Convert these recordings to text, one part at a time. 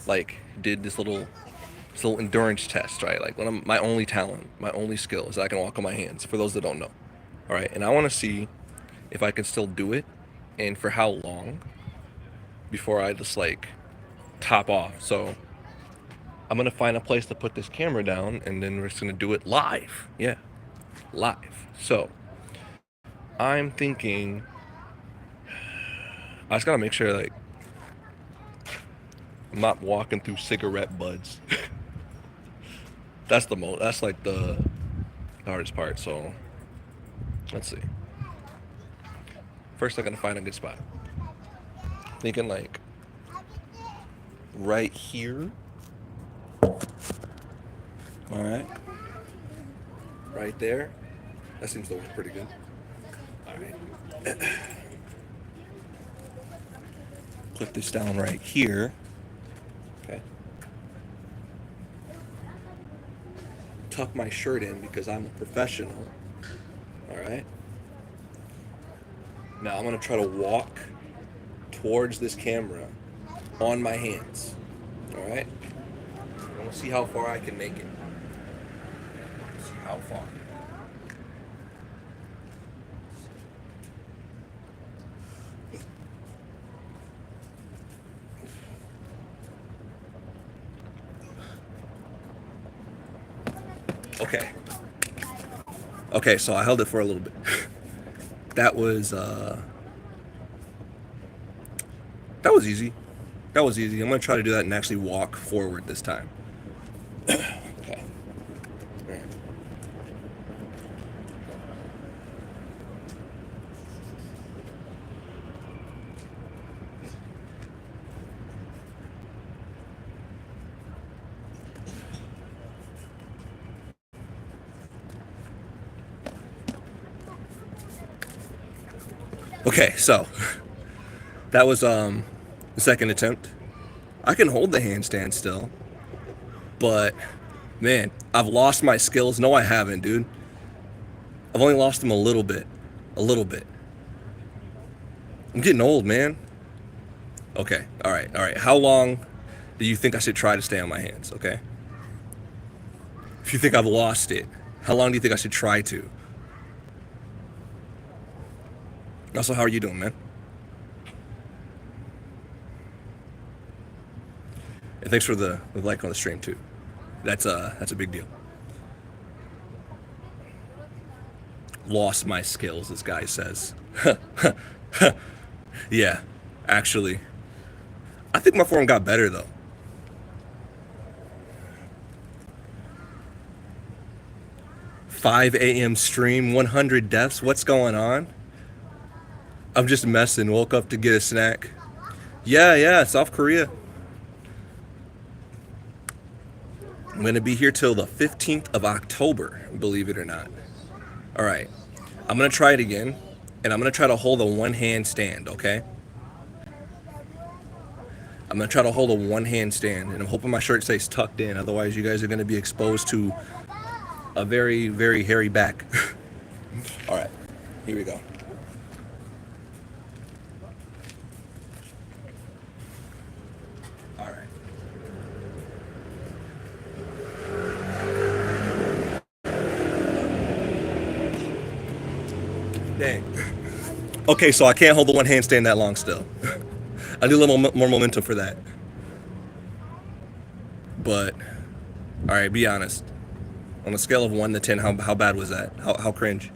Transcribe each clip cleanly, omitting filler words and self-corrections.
like did this little endurance test, right? Like when I'm my only talent, my only skill is that I can walk on my hands. For those that don't know, all right. And I want to see if I can still do it, and for how long before I just like top off. So I'm gonna find a place to put this camera down, and then we're just gonna do it live. Yeah, live. So I'm thinking, I just gotta make sure like I'm not walking through cigarette butts. That's like the hardest part. So let's see. First, I gotta find a good spot. Thinking like right here. All right, right there. That seems to work pretty good. All right. Put this down right here. Okay. Tuck my shirt in because I'm a professional. All right. Now I'm gonna try to walk towards this camera on my hands. All right. I want to see how far I can make it. See how far. Okay. Okay, so I held it for a little bit. That was that was easy. That was easy. I'm gonna try to do that and actually walk forward this time. Okay. Alright. Okay, so that was the second attempt. I can hold the handstand still, but man, I've lost my skills. No, I haven't, dude. I've only lost them a little bit. A little bit. I'm getting old, man. Okay, alright, alright. How long do you think I should try to stay on my hands, okay? If you think I've lost it, how long do you think I should try to? Also, how are you doing, man? And thanks for the like on the stream too. That's a big deal. Lost my skills, this guy says. Yeah, actually, I think my form got better though. 5 a.m. stream, 100 deaths. What's going on? I'm just messing. Woke up to get a snack. Yeah, yeah, South Korea. I'm gonna be here till the 15th of October, believe it or not. All right, I'm gonna try it again, and I'm gonna try to hold a one-hand stand. Okay. I'm gonna try to hold a one-hand stand, and I'm hoping my shirt stays tucked in. Otherwise, you guys are gonna be exposed to a very, very hairy back. All right, here we go. All right. Dang. Okay, so I can't hold the one handstand that long still. I need a little more momentum for that. But, all right, be honest. On a scale of 1 to 10, how bad was that? How cringe?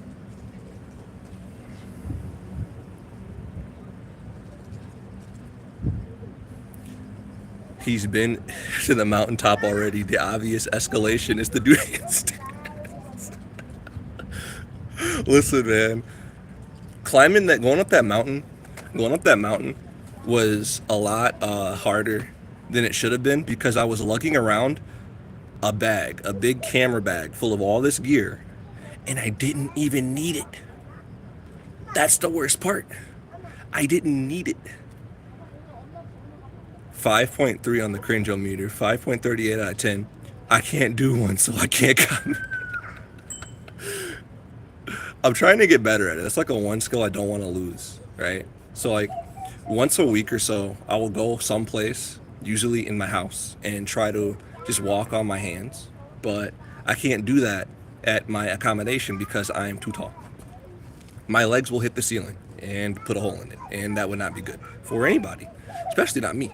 He's been to the mountaintop already. The obvious escalation is to do handstands. Listen, man. Going up that mountain was a lot harder than it should have been because I was lugging around a big camera bag full of all this gear, and I didn't even need it. That's the worst part. I didn't need it. 5.3 on the cringe-o-meter, 5.38 out of 10. I can't do one, so I can't comment. I'm trying to get better at it. That's like a one skill I don't want to lose, right? So like once a week or so, I will go someplace usually in my house, and try to just walk on my hands. But I can't do that at my accommodation because I am too tall. My legs will hit the ceiling and put a hole in it, and that would not be good for anybody, especially not me.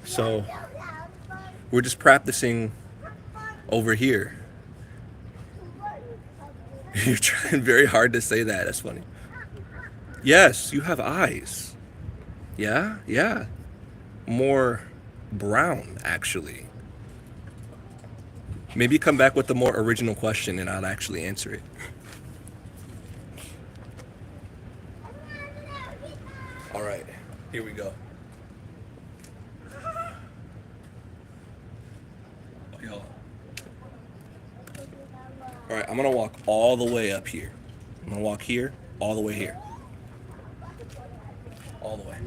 So we're just practicing over here. You're trying very hard to say that. That's funny. Yes, you have eyes. Yeah, yeah. More brown, actually. Maybe come back with a more original question and I'll actually answer it. All right, here we go. Okay, hold on. All right, I'm gonna walk all the way up here. I'm gonna walk here, all the way here. All the way.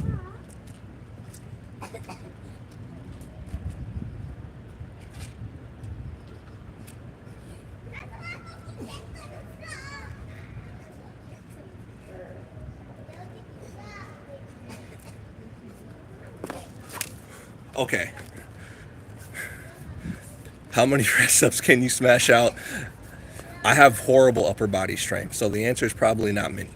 Okay. How many press ups can you smash out? I have horrible upper body strength, so the answer is probably not many.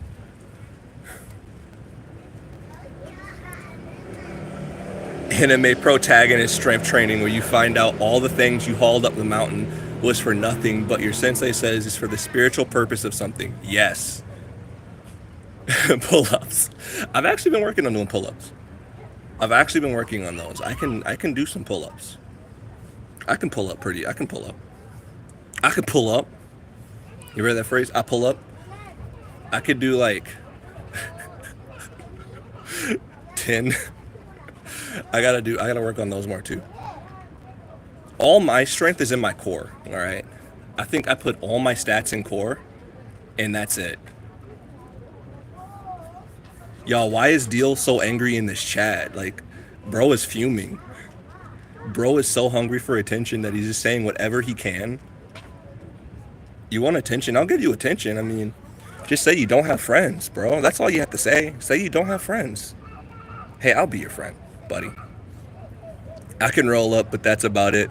Anime protagonist strength training, where you find out all the things you hauled up the mountain was for nothing, but your sensei says it's for the spiritual purpose of something. Yes. Pull-ups. I've actually been working on doing pull-ups. I've actually been working on those. I can do some pull-ups. I can pull up pretty. I can pull up. I can pull up. You read that phrase? I pull up. I could do like 10. I gotta work on those more too. All my strength is in my core, all right? I think I put all my stats in core, and that's it. Y'all, why is Deal so angry in this chat? Like, bro is fuming. Bro is so hungry for attention that he's just saying whatever he can. You want attention? I'll give you attention. I mean, just say you don't have friends, bro. That's all you have to say. Say you don't have friends. Hey, I'll be your friend, buddy. I can roll up, but that's about it.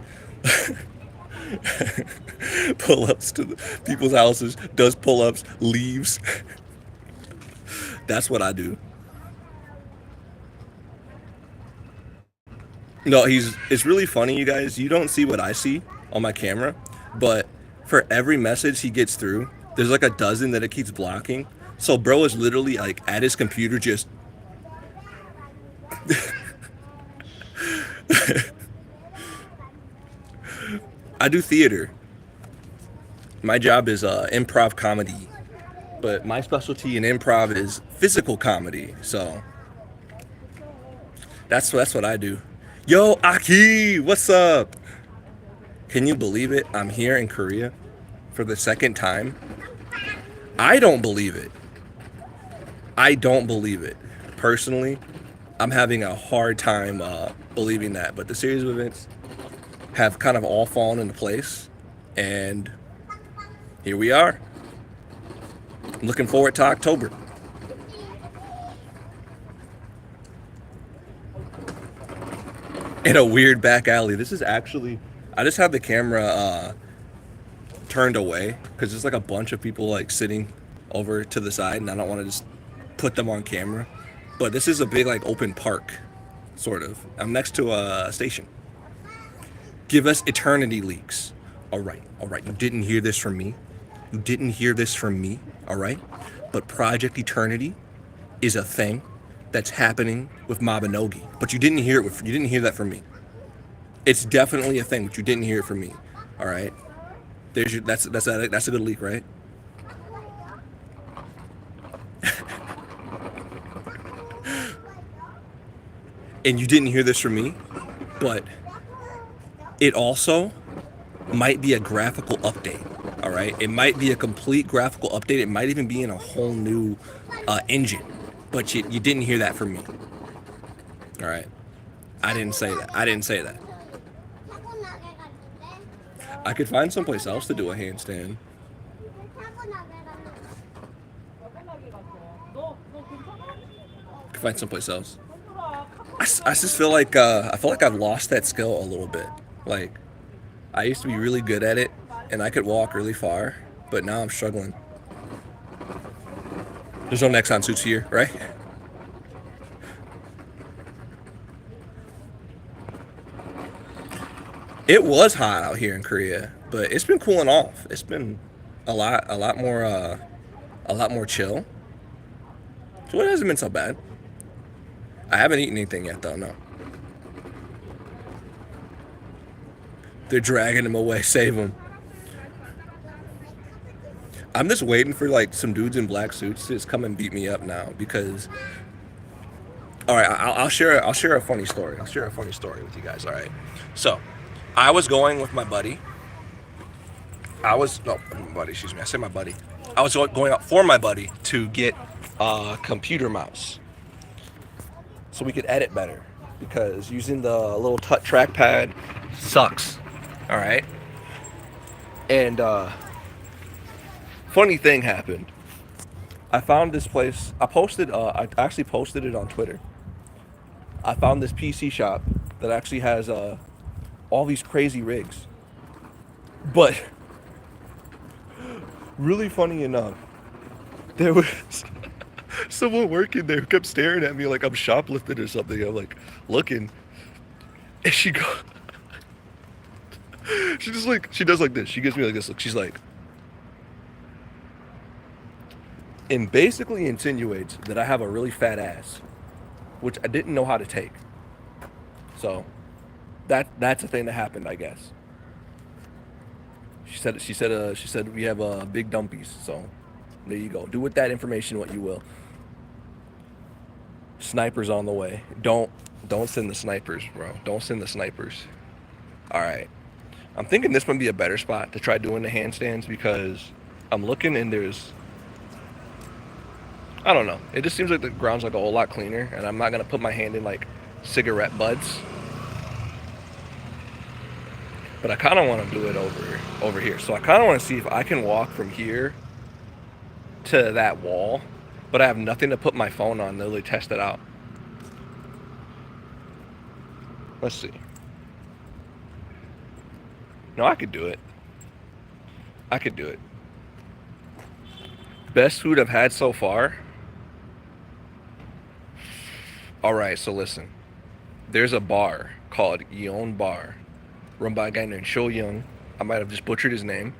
Pull-ups to people's houses, does pull-ups, leaves. That's what I do. No, it's really funny, you guys. You don't see what I see on my camera, but for every message he gets through, there's like a dozen that it keeps blocking. So bro is literally like at his computer just I do theater. My job is improv comedy, but my specialty in improv is physical comedy. So that's what I do. Yo, Aki, what's up? Can you believe it? I'm here in Korea for the second time. I don't believe it. I don't believe it. Personally, I'm having a hard time believing that. But the series of events have kind of all fallen into place. And here we are. I'm looking forward to October. In a weird back alley. This is actually, I just have the camera turned away because there's like a bunch of people like sitting over to the side, and I don't want to just put them on camera. But this is a big like open park, sort of. I'm next to a station. Give us eternity leaks. All right. You didn't hear this from me. You didn't hear this from me. All right. But Project Eternity is a thing that's happening with Mabinogi, but you didn't hear that from me. It's definitely a thing, but you didn't hear it from me. All right. That's a good leak, right? And you didn't hear this from me, but it also might be a graphical update. All right. It might be a complete graphical update. It might even be in a whole new engine. But you didn't hear that from me. All right. I didn't say that. I could find someplace else to do a handstand. Could find someplace else. I just feel like I feel like I've lost that skill a little bit. Like I used to be really good at it, and I could walk really far, but now I'm struggling. There's no Nexon suits here, right? It was hot out here in Korea, but it's been cooling off. It's been a lot more chill. So it hasn't been so bad. I haven't eaten anything yet, though. No, they're dragging him away. Save him. I'm just waiting for like some dudes in black suits to just come and beat me up now because. All right, I'll share a funny story. I'll share a funny story with you guys. All right, so I was going with my buddy. I was no my buddy. Excuse me. I said my buddy. I was going out for my buddy to get a computer mouse so we could edit better because using the little trackpad sucks. All right, and funny thing happened. I found this place. I actually posted it on Twitter. I found this PC shop that actually has all these crazy rigs. But really funny enough, there was someone working there who kept staring at me like I'm shoplifting or something. I'm like looking, and she go, she just like she does like this. She gives me like this look. She's like, and basically insinuates that I have a really fat ass, which I didn't know how to take. So that's a thing that happened, I guess. She said we have big dumpies. So there you go. Do with that information what you will. Snipers on the way. Don't send the snipers, bro. Don't send the snipers. All right. I'm thinking this might be a better spot to try doing the handstands because I'm looking and there's I don't know. It just seems like the ground's like a whole lot cleaner, and I'm not gonna put my hand in like cigarette butts. But I kind of want to do it over here. So I kind of want to see if I can walk from here to that wall, but I have nothing to put my phone on to really test it out. Let's see. No, I could do it. I could do it. Best food I've had so far. All right, so listen. There's a bar called Yeon Bar, run by a guy named Cho Young. I might have just butchered his name.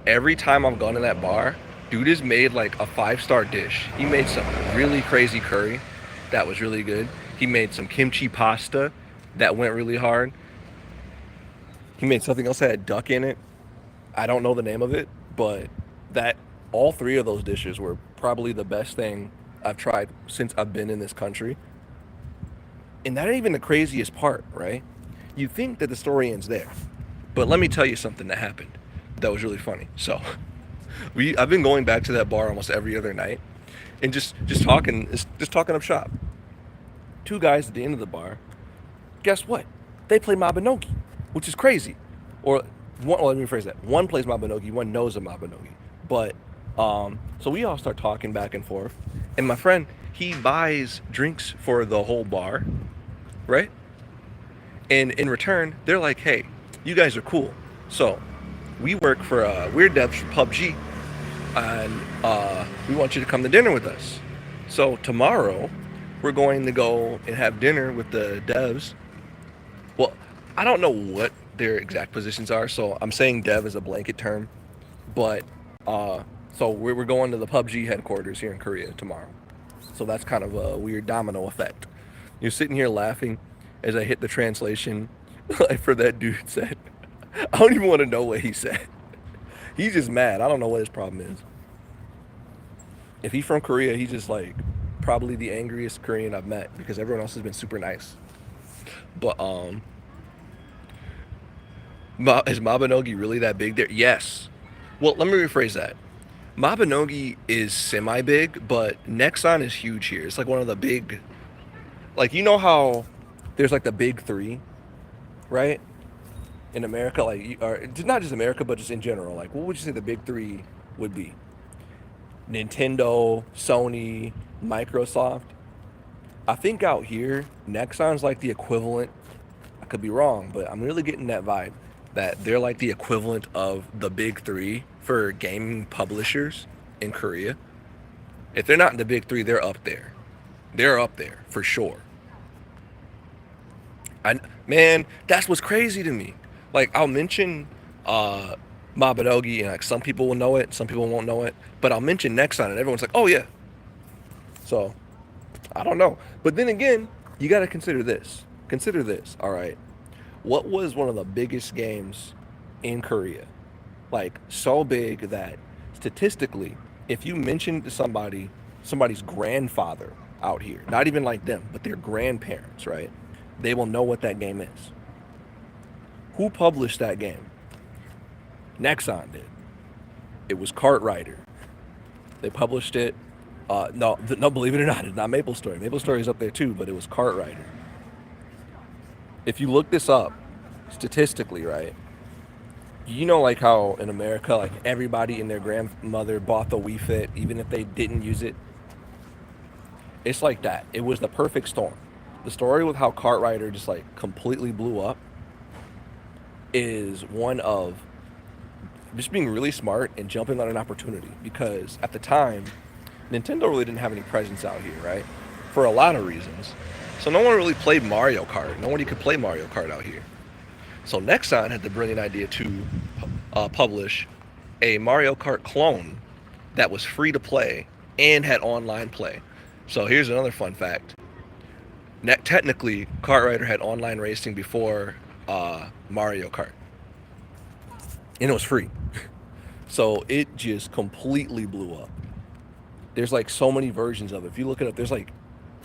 Every time I've gone to that bar, dude has made like a 5-star dish. He made some really crazy curry that was really good. He made some kimchi pasta that went really hard. He made something else that had duck in it. I don't know the name of it, but that all three of those dishes were probably the best thing I've tried since I've been in this country. And that ain't even the craziest part, right? You think that the story ends there. But let me tell you something that happened that was really funny. So, I've been going back to that bar almost every other night and just talking up shop. Two guys at the end of the bar, guess what? They play Mabinogi, which is crazy. Or let me rephrase that. One plays Mabinogi, one knows a Mabinogi. But so we all start talking back and forth. And my friend, he buys drinks for the whole bar, right? And in return, they're like, hey, you guys are cool. So we work for we're devs for PUBG, and we want you to come to dinner with us. So tomorrow, we're going to go and have dinner with the devs. Well, I don't know what their exact positions are, so I'm saying dev is a blanket term. But so we're going to the PUBG headquarters here in Korea tomorrow. So that's kind of a weird domino effect. You're sitting here laughing as I hit the translation for that dude said. I don't even want to know what he said. He's just mad. I don't know what his problem is. If he's from Korea, he's just like probably the angriest Korean I've met because everyone else has been super nice. But is Mabinogi really that big there? Yes. Well, let me rephrase that. Mabinogi is semi-big, but Nexon is huge here. It's like one of the big, like, you know how there's like the big three, right? In America, like, or not just America, but just in general. Like, what would you say the big three would be? Nintendo, Sony, Microsoft. I think out here, Nexon's like the equivalent. I could be wrong, but I'm really getting that vibe that they're like the equivalent of the big three for gaming publishers in Korea. If they're not in the big three, they're up there. They're up there for sure. I man, that's what's crazy to me. Like I'll mention uh Mabadogi and like some people will know it, some people won't know it, but I'll mention Nexon and everyone's like, "Oh yeah." So, I don't know. But then again, you got to consider this. Consider this, all right? What was one of the biggest games in Korea? Like so big that statistically, if you mentioned to somebody's grandfather out here, not even like them, but their grandparents, right? They will know what that game is. Who published that game? Nexon did. It was Cartwriter. They published it. No, believe it or not, it's not Maple Story. Maple Story is up there too, but it was Cartwriter. If you look this up, statistically, right? You know, like how in America, like everybody and their grandmother bought the Wii Fit, even if they didn't use it. It's like that. It was the perfect storm. The story with how Cartwriter just like completely blew up is one of just being really smart and jumping on an opportunity because at the time, Nintendo really didn't have any presence out here, right? For a lot of reasons. So no one really played Mario Kart. Nobody could play Mario Kart out here. So Nexon had the brilliant idea to publish a Mario Kart clone that was free to play and had online play. So here's another fun fact. Technically, Cartwriter had online racing before Mario Kart. And it was free. So it just completely blew up. There's like so many versions of it. If you look it up, there's like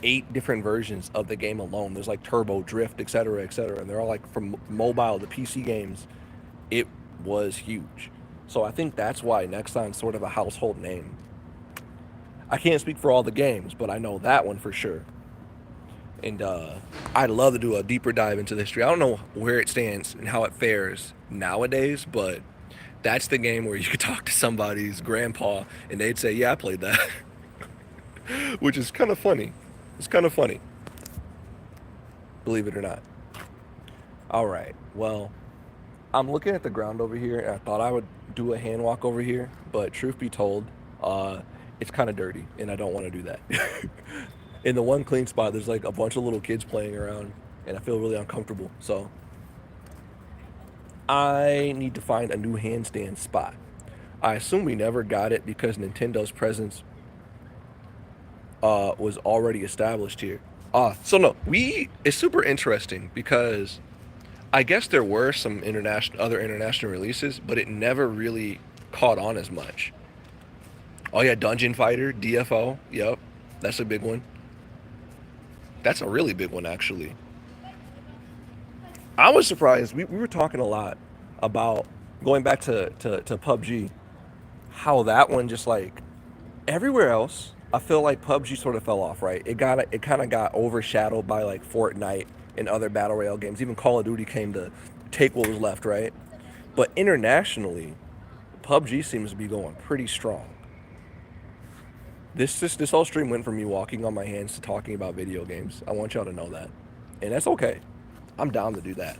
8 different versions of the game alone. There's like Turbo, Drift, etc., etc., and they're all like from mobile to PC games. It was huge. So I think that's why Nexon's sort of a household name. I can't speak for all the games, but I know that one for sure. And I'd love to do a deeper dive into the history. I don't know where it stands and how it fares nowadays, but that's the game where you could talk to somebody's grandpa and they'd say, "Yeah, I played that," which is kind of funny. It's kind of funny, believe it or not. All right, well, I'm looking at the ground over here, and I thought I would do a hand walk over here, but truth be told, it's kind of dirty, and I don't want to do that. In the one clean spot, there's like a bunch of little kids playing around, and I feel really uncomfortable. So I need to find a new handstand spot. I assume we never got it because Nintendo's presence was already established here. So no, it's super interesting because I guess there were some other international releases, but it never really caught on as much. Oh yeah, Dungeon Fighter, DFO, yep, that's a big one. That's a really big one, actually. I was surprised. We were talking a lot about going back to PUBG, how that one just like everywhere else. I feel like PUBG sort of fell off, right? It kind of got overshadowed by like Fortnite and other battle royale games. Even Call of Duty came to take what was left, right? But internationally, PUBG seems to be going pretty strong. This whole stream went from me walking on my hands to talking about video games. I want y'all to know that, and that's okay. I'm down to do that.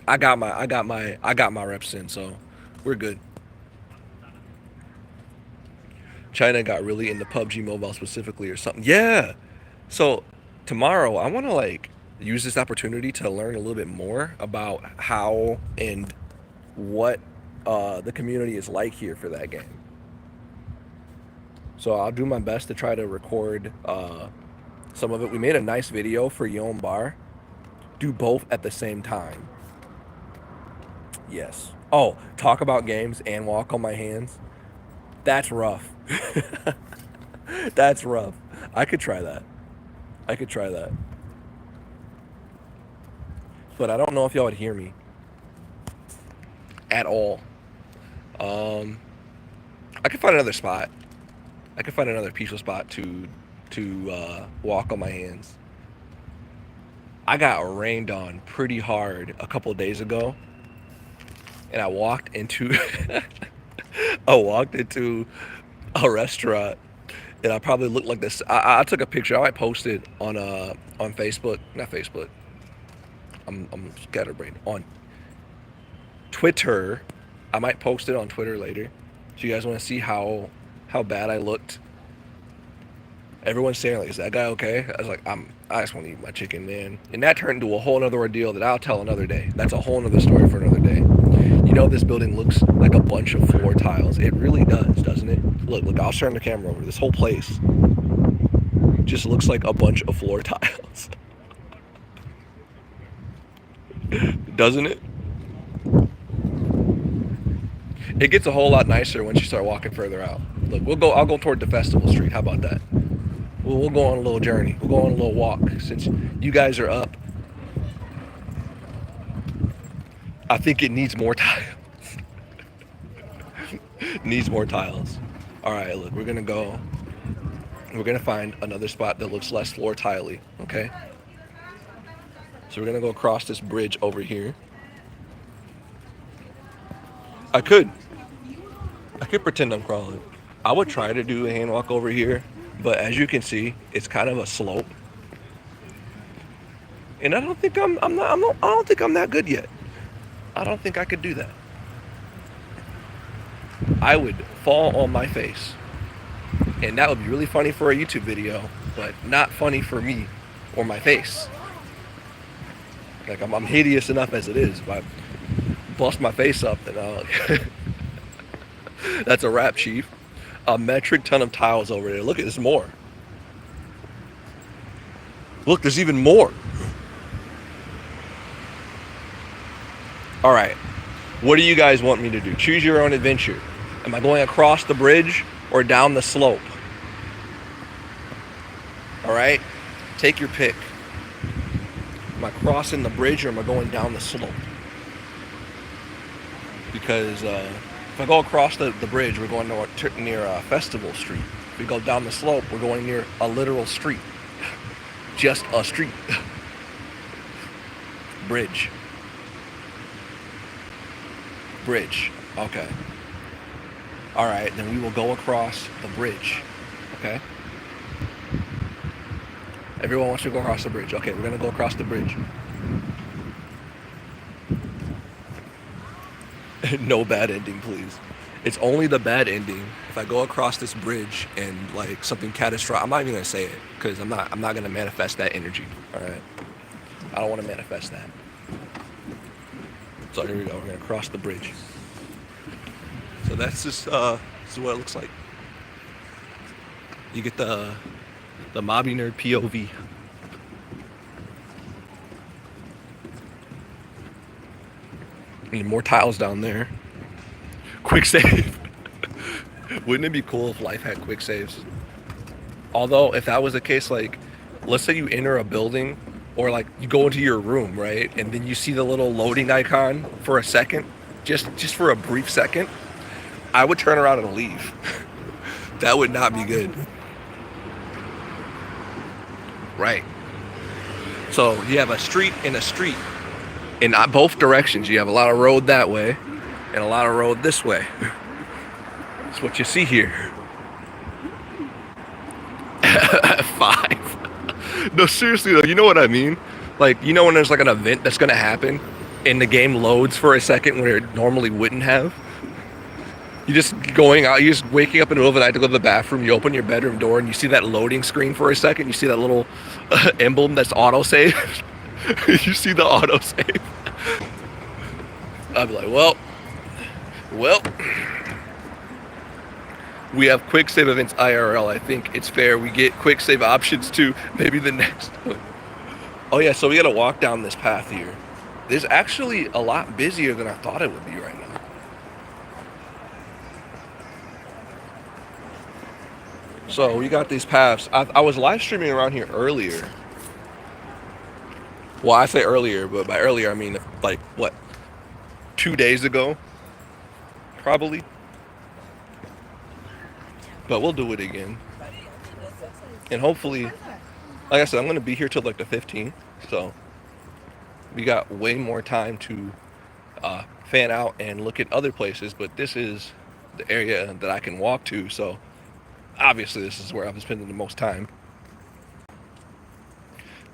I got my reps in, so we're good. China got really into PUBG Mobile specifically or something. Yeah. So tomorrow I want to like use this opportunity to learn a little bit more about how and what the community is like here for that game. So I'll do my best to try to record some of it. We made a nice video for Yon Bar. Do both at the same time. Yes. Oh, talk about games and walk on my hands. That's rough. That's rough. I could try that. I could try that. But I don't know if y'all would hear me at all. Um, I could find another spot. I could find another peaceful spot to walk on my hands. I got rained on pretty hard a couple of days ago, and I walked into I walked into a restaurant, And I probably look like this. I took a picture. I might post it on Facebook. Not Facebook. I'm scatterbrained. On Twitter. I might post it on Twitter later. So you guys want to see how bad I looked? Everyone's saying like, is that guy okay? I was like, I just want to eat my chicken, man. And that turned into a whole other ordeal that I'll tell another day. That's a whole other story for another day. You know, this building looks like a bunch of floor tiles. It really does, doesn't it? Look, I'll turn the camera over. This whole place just looks like a bunch of floor tiles. Doesn't it? It gets a whole lot nicer once you start walking further out. Look, I'll go toward the festival street. How about that? We'll go on a little journey. We'll go on a little walk since you guys are up. I think it needs more tiles. Needs more tiles. All right, look, we're gonna find another spot that looks less floor tiley, okay? So we're gonna go across this bridge over here. I could pretend I'm crawling. I would try to do a hand walk over here, but as you can see, it's kind of a slope. And I don't think I don't think I'm that good yet. I don't think I could do that. I would fall on my face. And that would be really funny for a YouTube video, but not funny for me or my face. Like I'm hideous enough as it is. If I bust my face up, then that's a wrap, Chief. A metric ton of tiles over there. Look, there's more. Look, there's even more. All right. What do you guys want me to do? Choose your own adventure. Am I going across the bridge or down the slope? All right. Take your pick. Am I crossing the bridge or am I going down the slope? Because if I go across the bridge, we're going near Festival Street. If we go down the slope, we're going near a literal street. Just a street. Bridge. Bridge. Okay. All right, then we will go across the bridge. Okay. Everyone wants to go across the bridge. Okay, we're gonna go across the bridge. No bad ending, please. It's only the bad ending if I go across this bridge and like something catastrophic. I'm not even gonna say it because I'm not gonna manifest that energy. All right. I don't want to manifest that. So here we go. We're gonna cross the bridge. So that's just this is what it looks like. You get the Mobby Nerd POV. And more tiles down there. Quick save. Wouldn't it be cool if life had quick saves? Although if that was the case, like let's say you enter a building or like you go into your room, right? And then you see the little loading icon for a second, just for a brief second, I would turn around and leave. That would not be good. Right. So you have a street and a street in both directions. You have a lot of road that way and a lot of road this way. That's what you see here. 5. No, seriously though, you know what I mean? Like, you know when there's like an event that's gonna happen and the game loads for a second where it normally wouldn't have? You just going out, you just waking up in the middle of the night to go to the bathroom, you open your bedroom door and you see that loading screen for a second, you see that little emblem that's autosave. You see the autosave. I'd be like, well, we have quick save events IRL. I think it's fair we get quick save options too. Maybe the next one. Oh yeah, so we gotta walk down this path here. It's actually a lot busier than I thought it would be right now. So we got these paths. I was live streaming around here earlier. Well, I say earlier, but by earlier I mean like what, 2 days ago, probably. But we'll do it again. And hopefully, like I said, I'm gonna be here till like the 15th, so we got way more time to fan out and look at other places. But this is the area that I can walk to, so Obviously, this is where I've been spending the most time.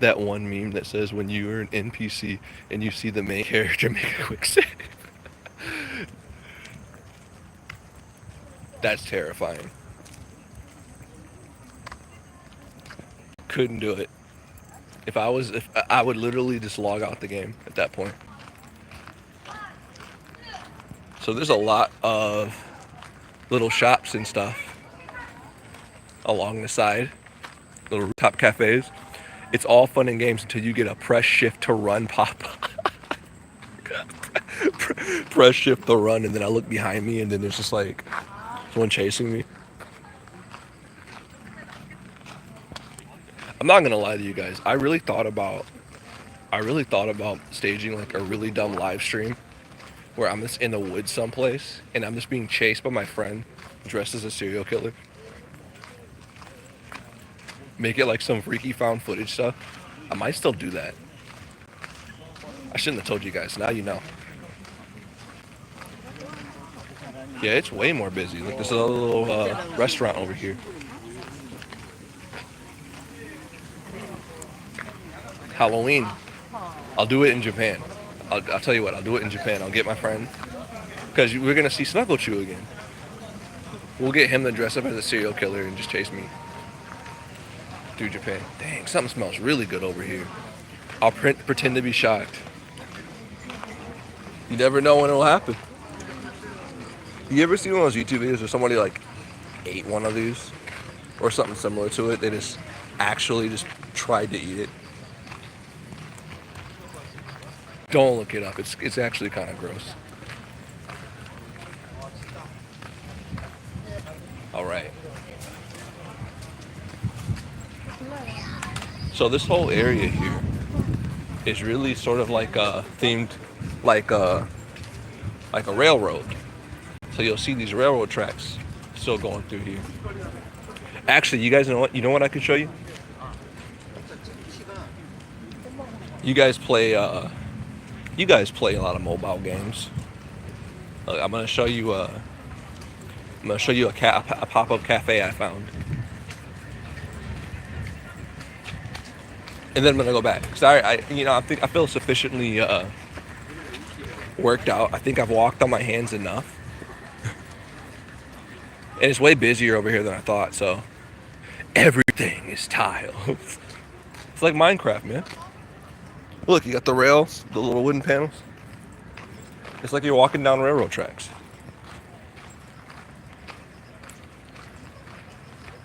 That one meme that says when you are an NPC and you see the main character make a quick save. That's terrifying. Couldn't do it. If I would literally just log out the game at that point. So there's a lot of little shops and stuff along the side, little rooftop cafes. It's all fun and games until you get a press shift to run pop. Press shift to run, and then I look behind me, and then there's just like someone chasing me. I'm not gonna lie to you guys. I really thought about staging like a really dumb live stream where I'm just in the woods someplace and I'm just being chased by my friend dressed as a serial killer. Make it like some freaky found footage stuff. I might still do that. I shouldn't have told you guys. Now you know. Yeah, it's way more busy. Like this little restaurant over here. Halloween. I'll do it in Japan. I'll tell you what, I'll do it in Japan. I'll get my friend. Because we're going to see Snuggle Chew again. We'll get him to dress up as a serial killer and just chase me through Japan. Dang, something smells really good over here. I'll pretend to be shocked. You never know when it'll happen. You ever see one of those YouTube videos where somebody like ate one of these? Or something similar to it? They just actually just tried to eat it. Don't look it up. It's actually kind of gross. All right. So this whole area here is really sort of like themed, like a railroad. So you'll see these railroad tracks still going through here. Actually, you guys know what? You know what I could show you? You guys play a lot of mobile games. I'm gonna show you a pop-up cafe I found, and then I'm gonna go back because I think I feel sufficiently worked out. I think I've walked on my hands enough, and it's way busier over here than I thought. So everything is tiled. It's like Minecraft, man. Look, you got the rails, the little wooden panels. It's like you're walking down railroad tracks.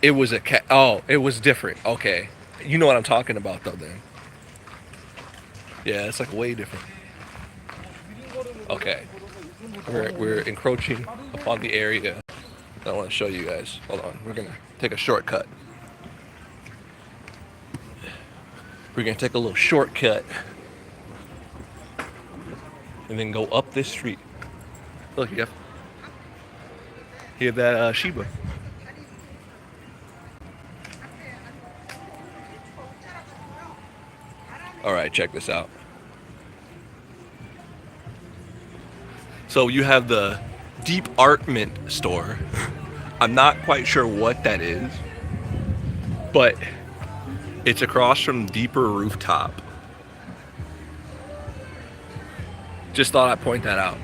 It was it was different. Okay. You know what I'm talking about though then. Yeah, it's like way different. Okay. We're encroaching upon the area that I want to show you guys. Hold on. We're gonna take a shortcut. We're gonna take a little shortcut and then go up this street. Look, you hear that Shiba? All right, check this out. So you have the Deep Artment store. I'm not quite sure what that is, but it's across from Deeper Rooftop. Just thought I'd point that out.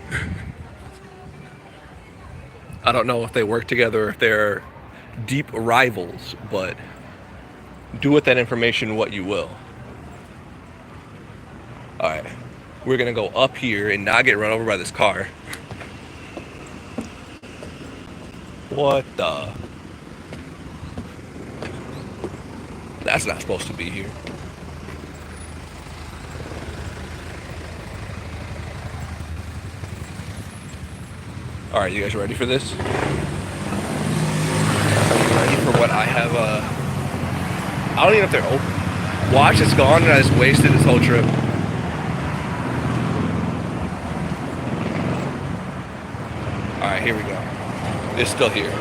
I don't know if they work together or if they're deep rivals, but do with that information what you will. Alright, we're gonna go up here and not get run over by this car. What the? That's not supposed to be here. Alright, you guys ready for this? Are you ready for what I have? I don't even know if they're open. Watch, it's gone and I just wasted this whole trip. Alright, here we go. It's still here.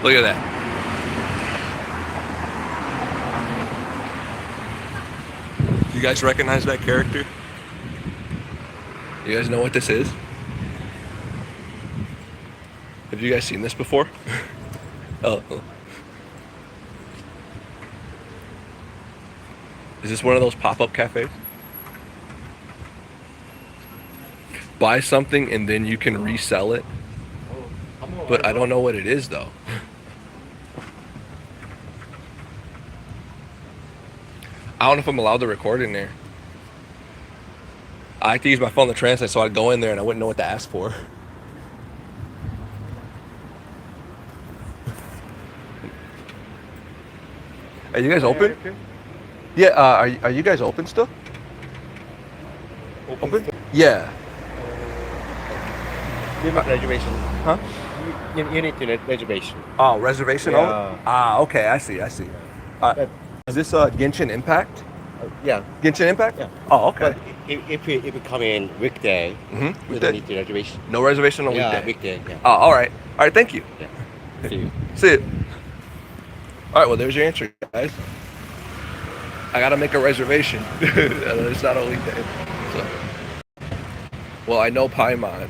Look at that. You guys recognize that character? You guys know what this is? Have you guys seen this before? Oh. Is this one of those pop-up cafes? Buy something and then you can resell it. But I don't know what it is though. I don't know if I'm allowed to record in there. I like to use my phone to translate, so I'd go in there and I wouldn't know what to ask for. Are you guys open? Yeah, are you guys open still? Open? Yeah. You need reservation. Huh? You need to reservation. Oh, reservation Yeah. only? Ah, okay, I see. Is this Genshin Impact? Yeah. Genshin Impact? Yeah. Oh, okay. But if you come in weekday, you Weekday. don't need to reservation. No reservation on Yeah, weekday? weekday. Yeah. Oh, all right. All right, thank you. Yeah. See you. See it. All right, well, there's your answer, guys. I gotta make a reservation. It's not a weekday. So. Well, I know Paimon.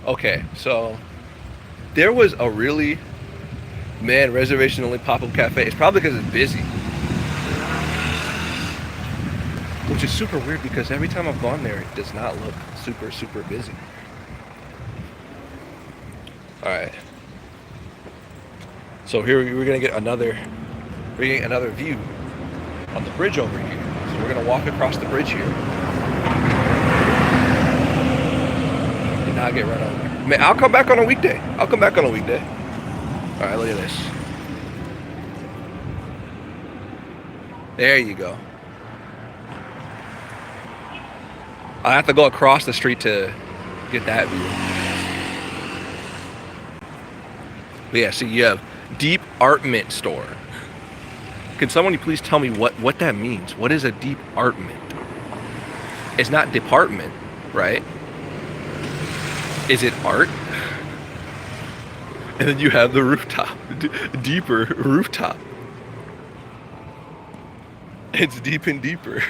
Okay, so there was a really, reservation only pop-up cafe. It's probably because it's busy. Which is super weird because every time I've gone there, it does not look super, super busy. Alright. So here we're gonna get another view on the bridge over here. So we're gonna walk across the bridge here. And not get run over. Man, I'll come back on a weekday. Alright, look at this. There you go. I have to go across the street to get that view. But yeah, so you have Deep Artment store. Can someone please tell me what that means? What is a deep artment? It's not department, right? Is it art? And then you have the rooftop, deeper rooftop. It's deep and deeper.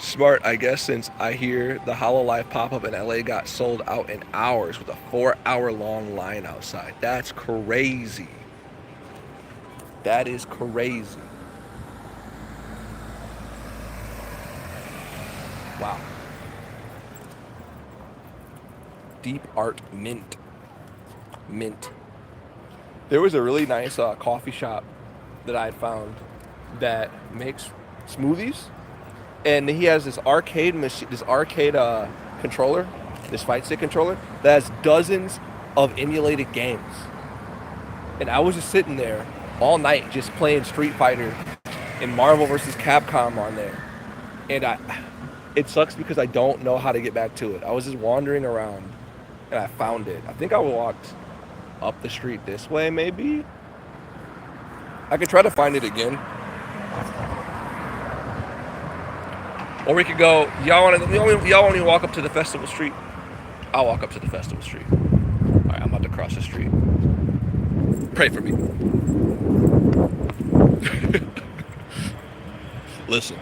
Smart, I guess, since I hear the HoloLive pop-up in LA got sold out in hours with a 4-hour-long line outside. That's crazy. That is crazy. Wow. Deep Art Mint. There was a really nice coffee shop that I had found that makes smoothies. And he has this arcade machine, controller, this fight stick controller that has dozens of emulated games. And I was just sitting there all night just playing Street Fighter and Marvel vs. Capcom on there. And it sucks because I don't know how to get back to it. I was just wandering around and I found it. I think I walked up the street this way maybe. I could try to find it again. Or we could go, y'all want to walk up to the festival street? I'll walk up to the festival street. All right, I'm about to cross the street. Pray for me. Listen,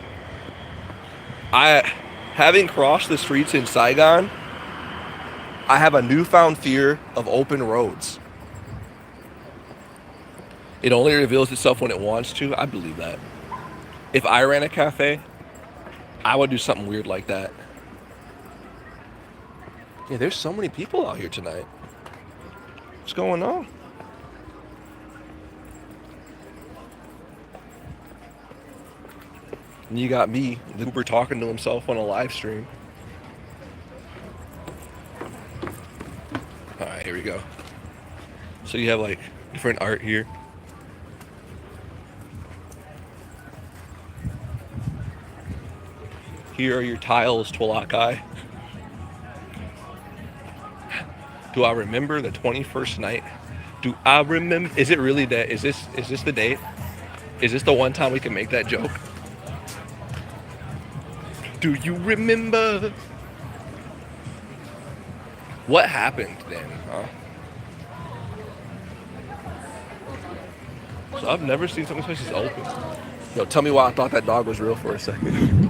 having crossed the streets in Saigon, I have a newfound fear of open roads. It only reveals itself when it wants to. I believe that. If I ran a cafe, I would do something weird like that. Yeah, there's so many people out here tonight. What's going on? And you got me, the Uber, talking to himself on a live stream. Alright, here we go. So you have like different art here. Here are your tiles, Twalakai. Do I remember the 21st night? Do I remember? Is it really that? Is this the date? Is this the one time we can make that joke? Do you remember? What happened then, huh? So I've never seen something like this open. Yo, tell me why I thought that dog was real for a second.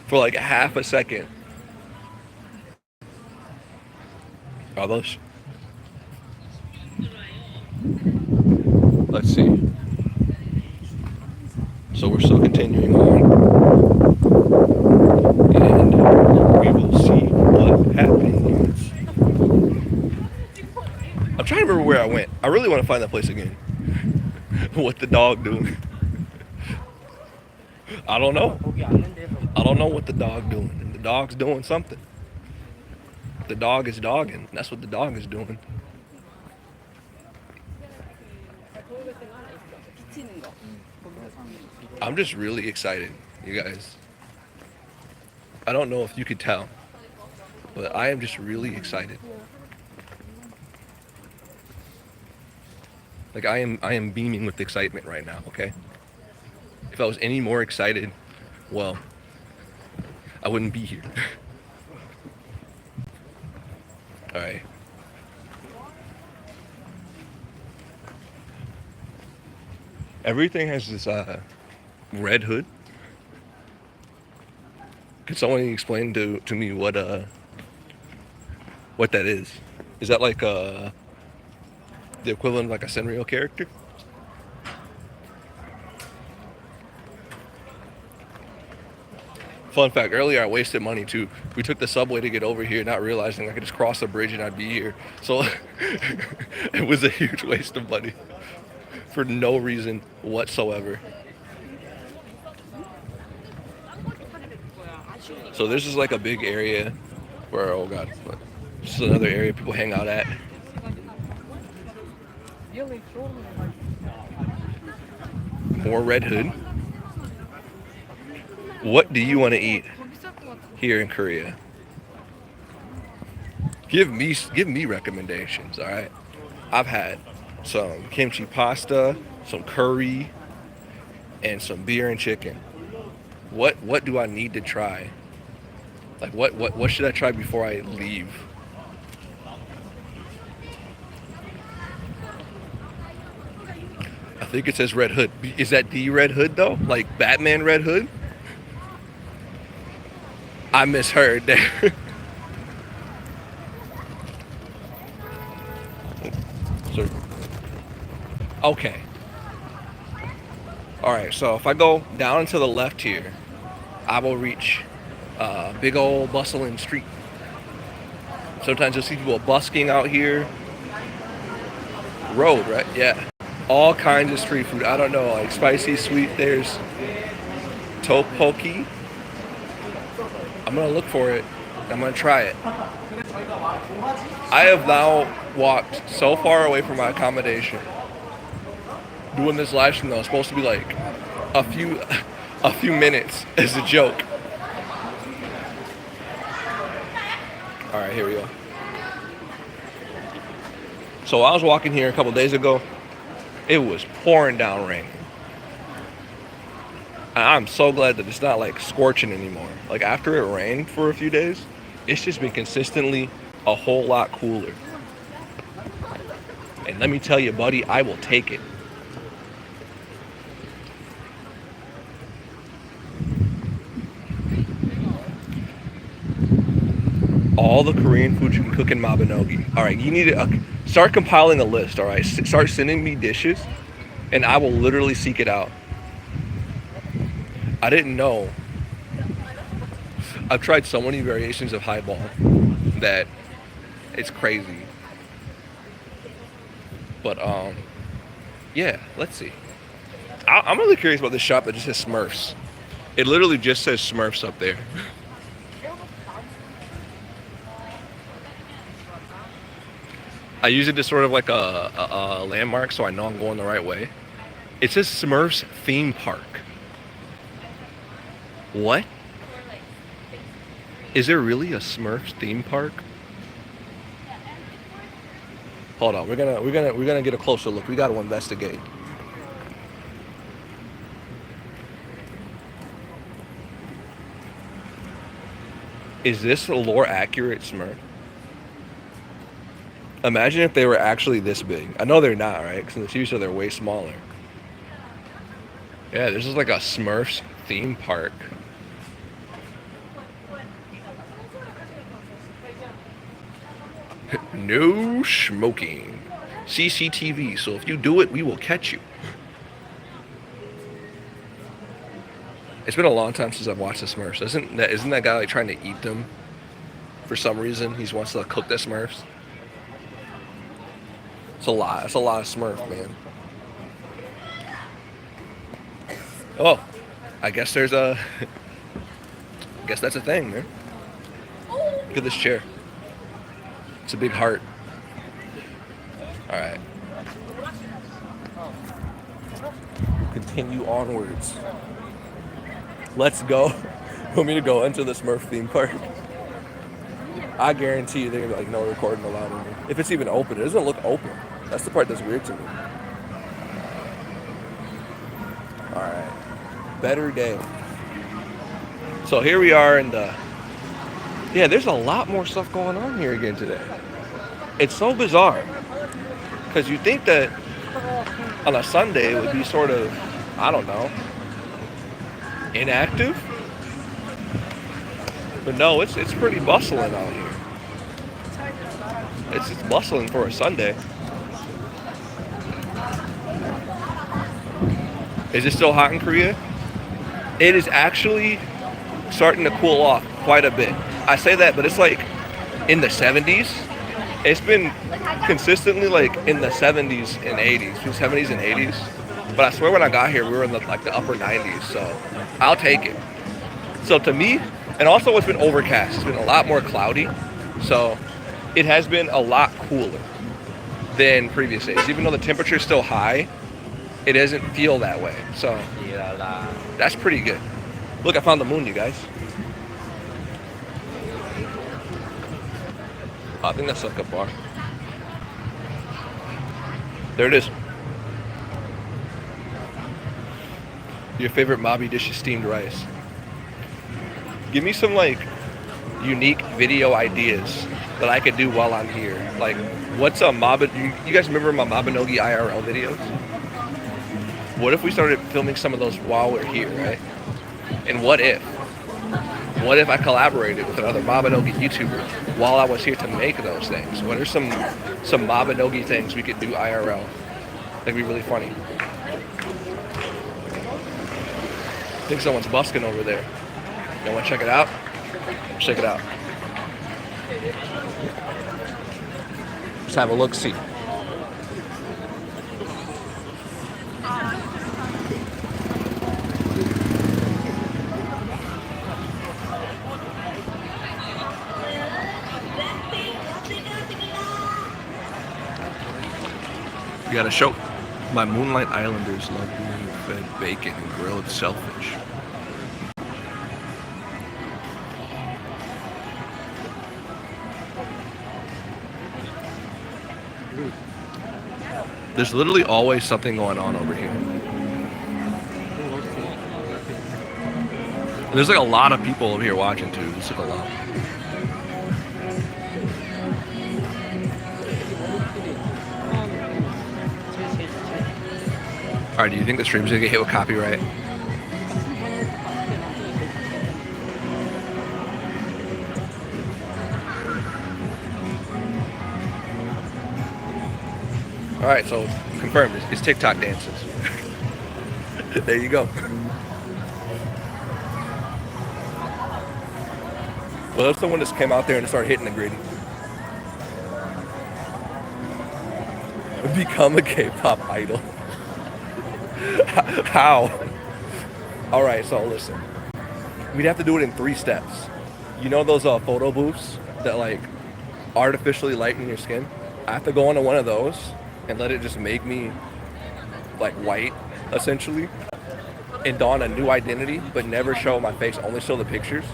for like half a second. Are those? Let's see. So we're still continuing on, and we will see what happens. I'm trying to remember where I went. I really want to find that place again. What the dog doing? I don't know. I don't know what the dog doing. And the dog's doing something. The dog is dogging. That's what the dog is doing. I'm just really excited, you guys. I don't know if you could tell, but I am just really excited. Like I am beaming with excitement right now, okay? If I was any more excited, well, I wouldn't be here. All right. Everything has this red hood. Could someone explain to me what that is? Is that like the equivalent of like a Senrio character? Fun fact, earlier I wasted money too. We took the subway to get over here, not realizing I could just cross the bridge and I'd be here. So it was a huge waste of money for no reason whatsoever. So this is like a big area where, oh god, this is another area people hang out at. More Red Hood. What do you want to eat here in Korea? Give me recommendations, all right? I've had some kimchi pasta, some curry, and some beer and chicken. What do I need to try? Like what should I try before I leave? I think it says Red Hood. Is that the Red Hood though? Like Batman Red Hood? I misheard there. So, okay. Alright, so if I go down to the left here, I will reach a big old bustling street. Sometimes you'll see people busking out here. Road, right? Yeah. All kinds of street food. I don't know, like spicy, sweet. There's tteokbokki. I'm gonna look for it. I'm gonna try it. I have now walked so far away from my accommodation. Doing this live stream though, it's supposed to be like a few minutes as a joke. All right, here we go. So I was walking here a couple days ago. It was pouring down rain. I'm so glad that it's not like scorching anymore. Like after it rained for a few days, it's just been consistently a whole lot cooler. And let me tell you, buddy, I will take it. All the Korean food you can cook in Mabinogi. All right, you need to start compiling a list, all right? Start sending me dishes, and I will literally seek it out. I didn't know. I've tried so many variations of highball that it's crazy. But, yeah, let's see. I'm really curious about this shop that just says Smurfs. It literally just says Smurfs up there. I use it as sort of like a landmark so I know I'm going the right way. It says Smurfs Theme Park. What? Is there really a Smurfs theme park? Hold on, we're gonna get a closer look. We gotta investigate. Is this a lore accurate Smurf? Imagine if they were actually this big. I know they're not, right? Because in the future they're way smaller. Yeah, this is like a Smurfs theme park. No smoking. CCTV, so if you do it, we will catch you. It's been a long time since I've watched the Smurfs. Isn't that guy like trying to eat them? For some reason, he wants to cook the Smurfs. It's a lot. It's a lot of Smurf, man. Oh, I guess there's a. I guess that's a thing, man. Look at this chair. It's a big heart. All right. Continue onwards. Let's go. You want me to go into the Smurf theme park? I guarantee you they're gonna be like, no recording allowed in here. If it's even open, it doesn't look open. That's the part that's weird to me. Alright. Better day. So here we are in the... Yeah, there's a lot more stuff going on here again today. It's so bizarre. Because you think that on a Sunday it would be sort of, I don't know, inactive? But no, it's pretty bustling out here. It's bustling for a Sunday. Is it still hot in Korea? It is actually starting to cool off quite a bit. I say that, but it's like in the 70s. It's been consistently like in the 70s and 80s, 70s and 80s. But I swear when I got here, we were in the upper 90s. So I'll take it. So to me, and also it's been overcast. It's been a lot more cloudy. So it has been a lot cooler than previous days. Even though the temperature is still high, it doesn't feel that way. So that's pretty good. Look, I found the moon, you guys. I think that's like a bar. There it is. Your favorite Mobby dish is steamed rice. Give me some like unique video ideas that I could do while I'm here. Like, what's a Mobby? You guys remember my Mabinogi IRL videos? What if we started filming some of those while we're here, right? And what if I collaborated with another Mabinogi YouTuber while I was here to make those things? What are some Mabinogi things we could do IRL? That'd be really funny. I think someone's busking over there. You want to check it out? Check it out. Let's have a look-see. You gotta show. My Moonlight Islanders love being fed bacon and grilled shellfish. There's literally always something going on over here. And there's like a lot of people over here watching too. There's like a lot. Alright, do you think the stream's gonna get hit with copyright? Alright, so confirmed. It's TikTok dances. There you go. Well, that's the one that came out there and started hitting the grid. Become a K-pop idol. How? Alright, so listen. We'd have to do it in 3 steps. You know those photo booths that like artificially lighten your skin? I have to go onto one of those and let it just make me like white, essentially, and don a new identity, but never show my face, only show the pictures,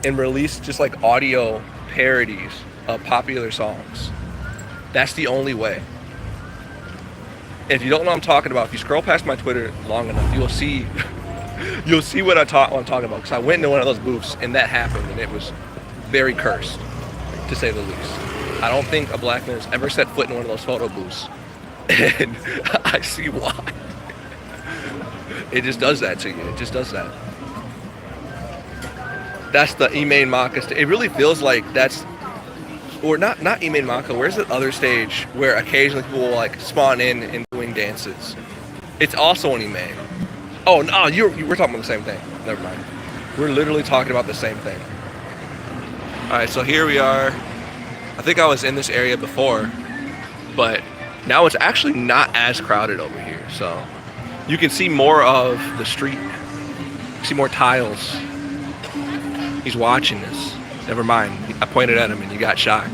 and release just like audio parodies of popular songs. That's the only way. If you don't know what I'm talking about, if you scroll past my Twitter long enough, you'll see what I'm talking about. Because I went into one of those booths and that happened, and it was very cursed, to say the least. I don't think a black man has ever set foot in one of those photo booths, and I see why. It just does that to you. It just does that. That's the Emain Marcus. It really feels like that's or not Imin Maka. Where's the other stage where occasionally people will like spawn in and doing dances? It's also an Ime. Oh no, we're talking about the same thing. Never mind. We're literally talking about the same thing. All right, so here we are. I think I was in this area before, but now it's actually not as crowded over here. So you can see more of the street. You see more tiles. He's watching this. Never mind. I pointed at him and you got shot.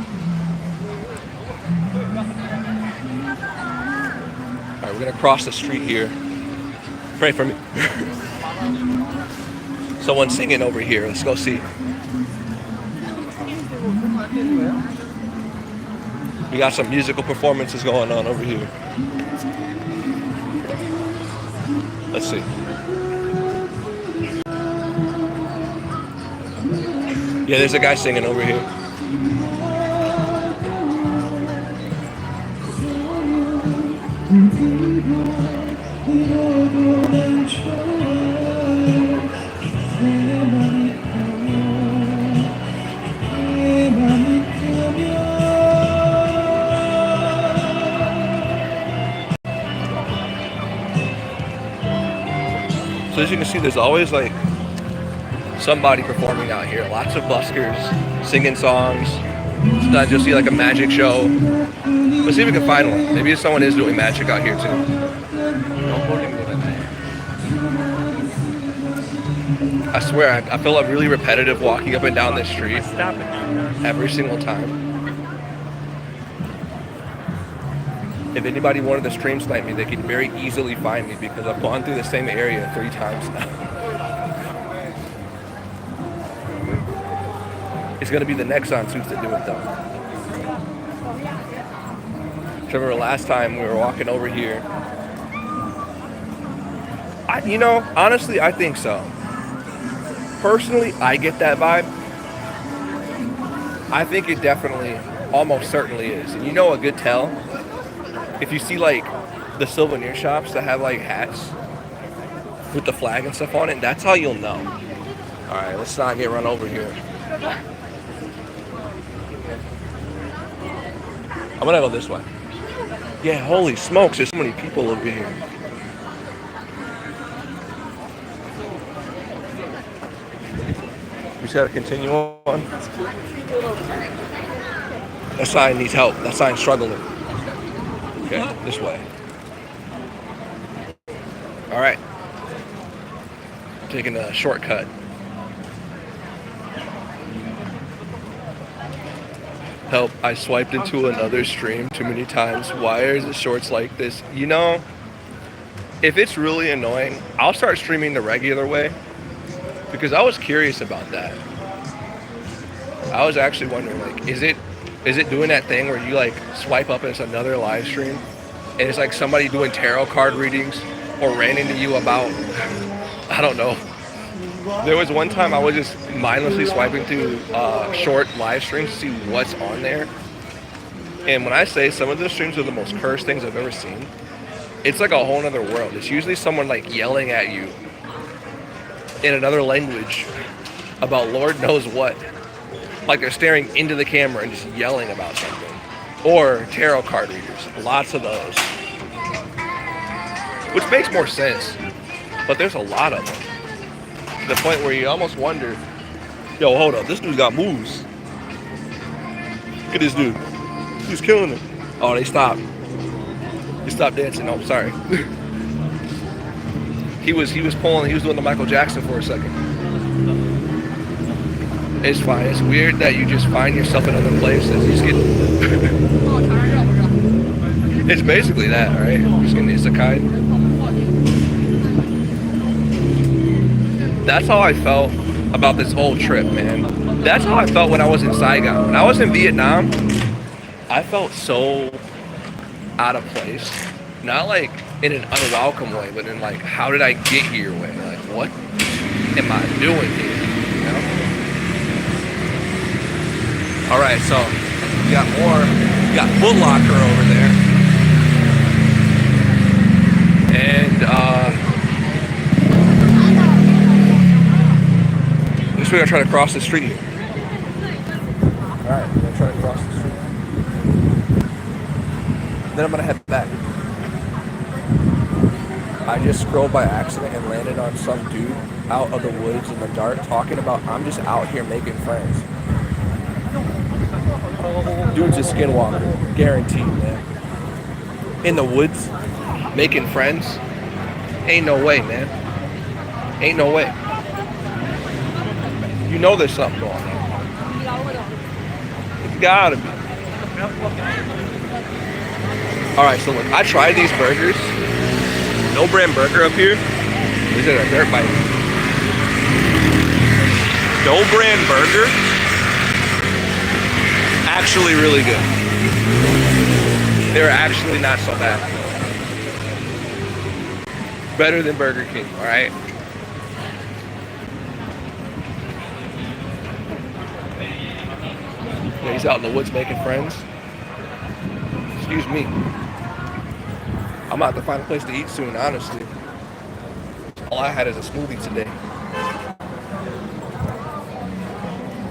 All right, we're gonna cross the street here. Pray for me. Someone's singing over here. Let's go see. We got some musical performances going on over here. Let's see. Yeah, there's a guy singing over here. So as you can see, there's always like somebody performing out here. Lots of buskers singing songs. Sometimes you'll see like a magic show. Let's see if we can find one. Maybe someone is doing magic out here too. I swear, I feel like really repetitive walking up and down this street every single time. If anybody wanted to stream snipe me, they could very easily find me because I've gone through the same area 3 times now. It's gonna be the Nexon suits that do it though. I remember last time we were walking over here. Honestly, I think so. Personally, I get that vibe. I think it definitely, almost certainly is. And you know a good tell? If you see like the souvenir shops that have like hats with the flag and stuff on it, that's how you'll know. All right, let's not get run over here. I'm gonna go this way. Yeah, holy smokes, there's so many people over here. We just gotta continue on. That sign needs help. That sign's struggling. Okay, this way. All right. Taking a shortcut. Help, I swiped into another stream too many times. Why is it shorts like this? You know, if it's really annoying, I'll start streaming the regular way because I was curious about that. I was actually wondering, like, is it doing that thing where you like swipe up and it's another live stream and it's like somebody doing tarot card readings or ranting to you about, I don't know. There was one time I was just mindlessly swiping through short live streams to see what's on there. And when I say some of those streams are the most cursed things I've ever seen, it's like a whole nother world. It's usually someone like yelling at you in another language about Lord knows what. Like they're staring into the camera and just yelling about something. Or tarot card readers. Lots of those. Which makes more sense. But there's a lot of them. To the point where you almost wonder, yo, hold up, this dude's got moves. Look at this dude. He's killing him. Oh, they stopped. He stopped dancing. Oh, sorry. he was doing the Michael Jackson for a second. It's fine. It's weird that you just find yourself in other places. You just get it's basically that, right? Just getting isekai. That's how I felt about this whole trip, man. That's how I felt when I was in Saigon. When I was in Vietnam, I felt so out of place. Not like in an unwelcome way, but in like, how did I get here way? Like, what am I doing here? You know? All right, so we got Foot Locker over there. And, we're gonna try to cross the street here. Alright, we're gonna try to cross the street. Then I'm gonna head back. I just scrolled by accident and landed on some dude out of the woods in the dark talking about I'm just out here making friends. Dude's a skinwalker, guaranteed, man. In the woods, making friends. Ain't no way, man. Ain't no way. You know there's something going on. It's gotta be. Alright, so look, I tried these burgers. No brand burger up here. These are a dirt bike. No brand burger. Actually really good. They're actually not so bad. Better than Burger King, alright? Yeah, he's out in the woods making friends. Excuse me. I'm about to find a place to eat soon, honestly. All I had is a smoothie today.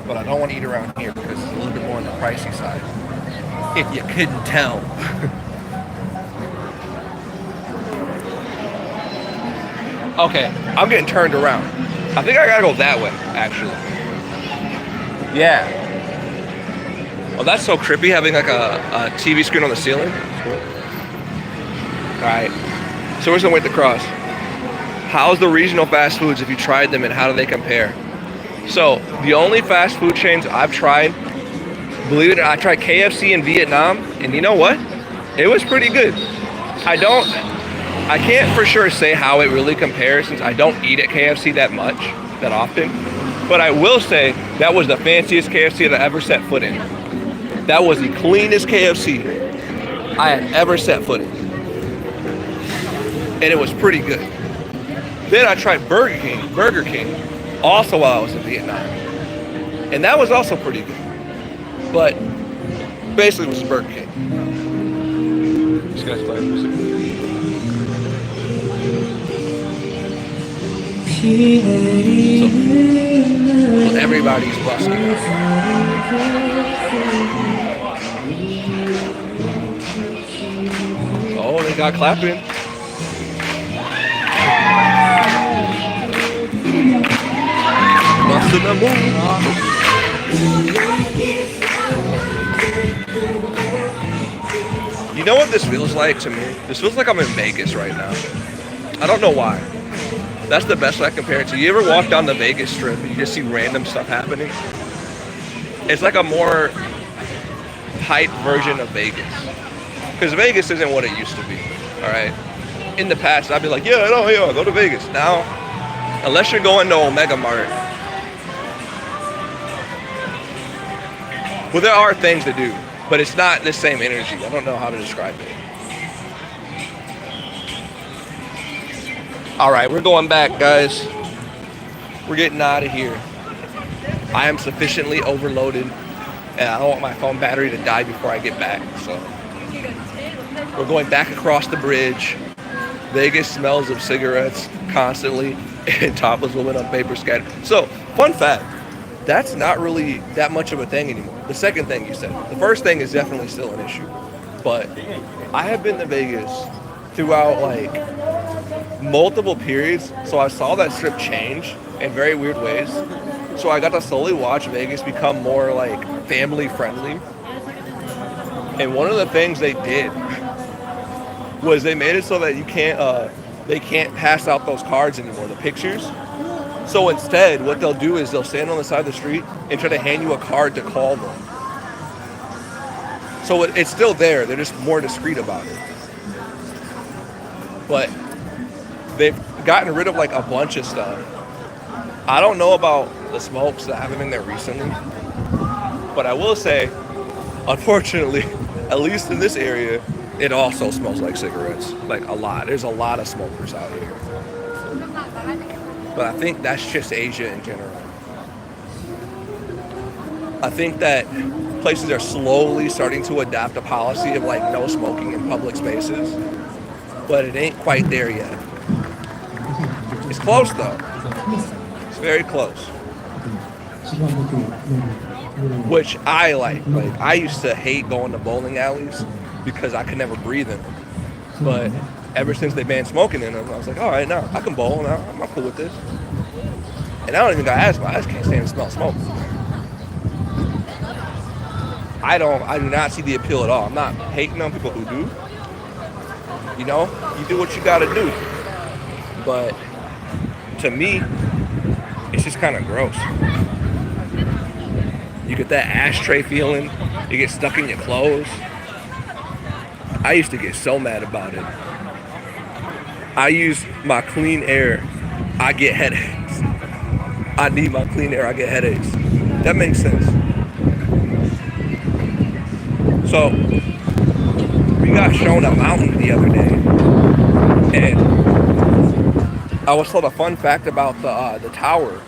But I don't want to eat around here because it's a little bit more on the pricey side. If you couldn't tell. Okay, I'm getting turned around. I think I gotta go that way, actually. Yeah. Oh, that's so trippy, having like a TV screen on the ceiling. Alright, so we're just gonna wait to cross. How's the regional fast foods if you tried them and how do they compare? So, the only fast food chains I've tried, believe it or not, I tried KFC in Vietnam, and you know what? It was pretty good. I can't for sure say how it really compares since I don't eat at KFC that often. But I will say that was the fanciest KFC that I ever set foot in. That was the cleanest KFC I had ever set foot in. And it was pretty good. Then I tried Burger King, also while I was in Vietnam. And that was also pretty good. But basically it was Burger King. This guy's playing music. So, everybody's busking. Oh, they got clapping. Busting the move. You know what this feels like to me? This feels like I'm in Vegas right now. I don't know why. That's the best I compare it to. You ever walk down the Vegas Strip and you just see random stuff happening? It's like a more hype version of Vegas. Because Vegas isn't what it used to be, all right? In the past, I'd be like, yeah, go to Vegas. Now, unless you're going to Omega Mart, well, there are things to do, but it's not the same energy. I don't know how to describe it. All right, we're going back, guys. We're getting out of here. I am sufficiently overloaded, and I don't want my phone battery to die before I get back, so. We're going back across the bridge. Vegas smells of cigarettes constantly, and topless women on paper scattered. So, fun fact, that's not really that much of a thing anymore. The second thing you said. The first thing is definitely still an issue. But I have been to Vegas throughout, like, multiple periods, so I saw that strip change in very weird ways. So I got to slowly watch Vegas become more like family friendly. And one of the things they did was they made it so that they can't pass out those cards anymore, the pictures. So instead, what they'll do is they'll stand on the side of the street and try to hand you a card to call them. So it's still there, they're just more discreet about it. But they've gotten rid of like a bunch of stuff. I don't know about the smokes that haven't been there recently, but I will say, unfortunately, at least in this area, it also smells like cigarettes, like a lot. There's a lot of smokers out here. But I think that's just Asia in general. I think that places are slowly starting to adopt a policy of like no smoking in public spaces, but it ain't quite there yet. It's close though. It's very close. Which I like. Like I used to hate going to bowling alleys because I could never breathe in them. But ever since they banned smoking in them, I was like, all right, now I can bowl. Now I'm cool with this. And I don't even got asthma. I just can't stand the smell of smoke. I do not see the appeal at all. I'm not hating on people who do. You know, you do what you gotta do. But to me, it's just kind of gross. You get that ashtray feeling. You get stuck in your clothes. I used to get so mad about it. I use my clean air. I get headaches. I need my clean air. I get headaches. That makes sense. So, we got shown a mountain the other day, and I was told a fun fact about the tower.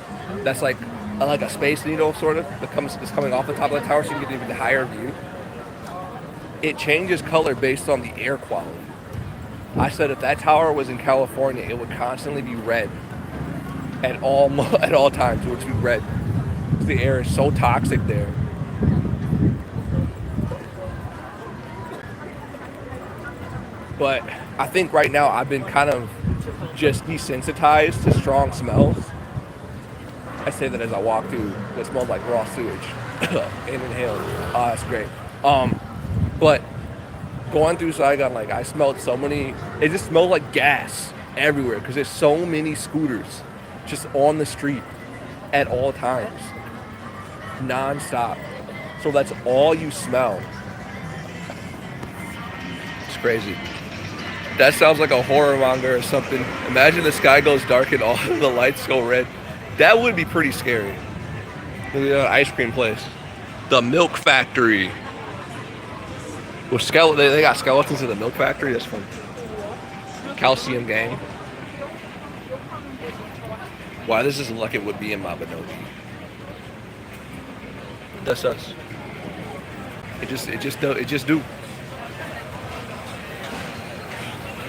That's like a space needle, sort of, that's coming off the top of the tower, so you can get even a higher view. It changes color based on the air quality. I said if that tower was in California, it would constantly be red at all times. It would be red. The air is so toxic there. But I think right now I've been kind of just desensitized to strong smells. I say that as I walk through what smells like raw sewage and inhale. Oh, that's great. But going through Saigon, like I smelled so many, it just smelled like gas everywhere because there's so many scooters just on the street at all times, non-stop. So that's all you smell. It's crazy. That sounds like a horror monger or something. Imagine the sky goes dark and all the lights go red. That would be pretty scary. Look at that ice cream place. The Milk Factory. With they got skeletons in the Milk Factory. That's fun. Calcium Gang. Wow, this isn't like it would be in Mabinogi. That's us. It just do.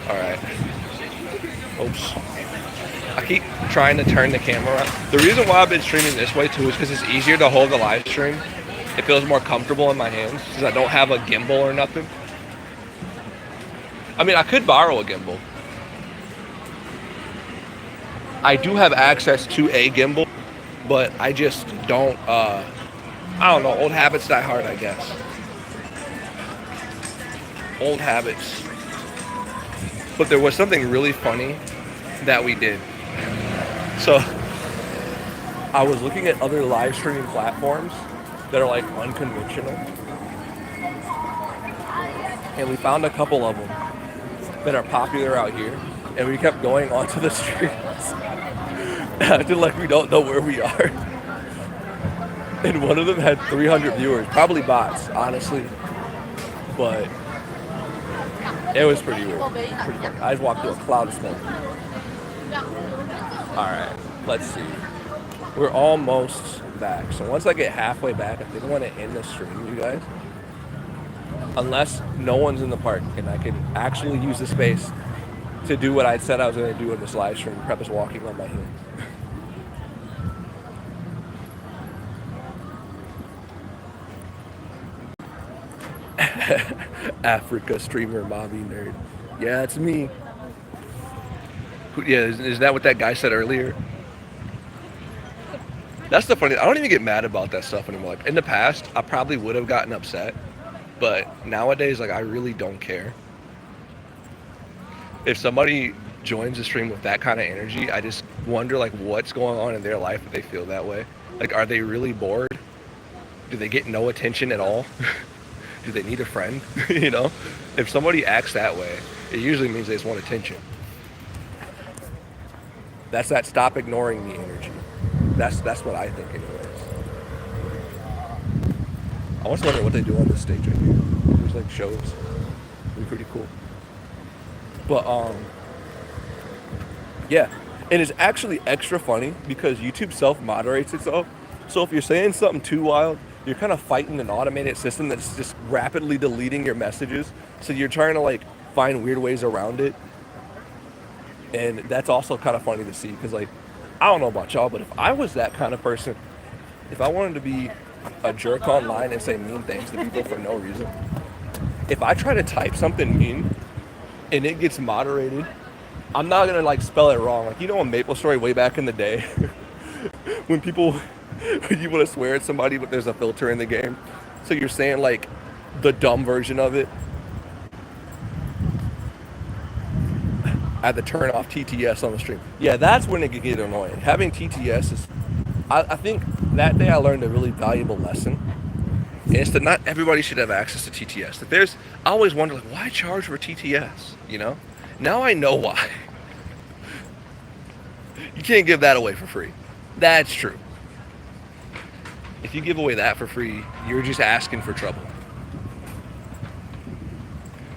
All right. Oops. I keep trying to turn the camera around. The reason why I've been streaming this way too is because it's easier to hold the live stream. It feels more comfortable in my hands because I don't have a gimbal or nothing. I mean, I could borrow a gimbal. I do have access to a gimbal, but I just don't, I don't know, old habits die hard, I guess. Old habits. But there was something really funny that we did. So, I was looking at other live streaming platforms that are like unconventional. And we found a couple of them that are popular out here. And we kept going onto the streets, acting like we don't know where we are. And one of them had 300 viewers, probably bots, honestly. But it was pretty weird. I just walked through a cloud of smoke. Alright, let's see. We're almost back. So once I get halfway back, I think I want to end the stream, you guys. Unless no one's in the park and I can actually use the space to do what I said I was going to do in this live stream, practice walking on my hands. Africa streamer Mobby nerd. Yeah, it's me. Yeah, is that what that guy said earlier? That's the funny. I don't even get mad about that stuff anymore. Like in the past, I probably would have gotten upset, but nowadays, like I really don't care. If somebody joins the stream with that kind of energy, I just wonder like what's going on in their life that they feel that way. Like, are they really bored? Do they get no attention at all? Do they need a friend? You know, if somebody acts that way, it usually means they just want attention. That's that stop ignoring me energy. That's what I think anyways. I was wondering what they do on this stage right here. There's like shows. It'd be pretty cool. But yeah. And it's actually extra funny because YouTube self-moderates itself. So if you're saying something too wild, you're kind of fighting an automated system that's just rapidly deleting your messages. So you're trying to like find weird ways around it. And that's also kind of funny to see because like, I don't know about y'all, but if I was that kind of person, if I wanted to be a jerk online and say mean things to people for no reason, if I try to type something in and it gets moderated, I'm not gonna like spell it wrong. Like, you know, on MapleStory way back in the day, when you want to swear at somebody, but there's a filter in the game, so you're saying like the dumb version of it. I had to turn off TTS on the stream. Yeah, that's when it could get annoying. Having TTS is, I think that day I learned a really valuable lesson. And it's that not everybody should have access to TTS. That there's, I always wonder, like, why charge for TTS? You know? Now I know why. You can't give that away for free. That's true. If you give away that for free, you're just asking for trouble.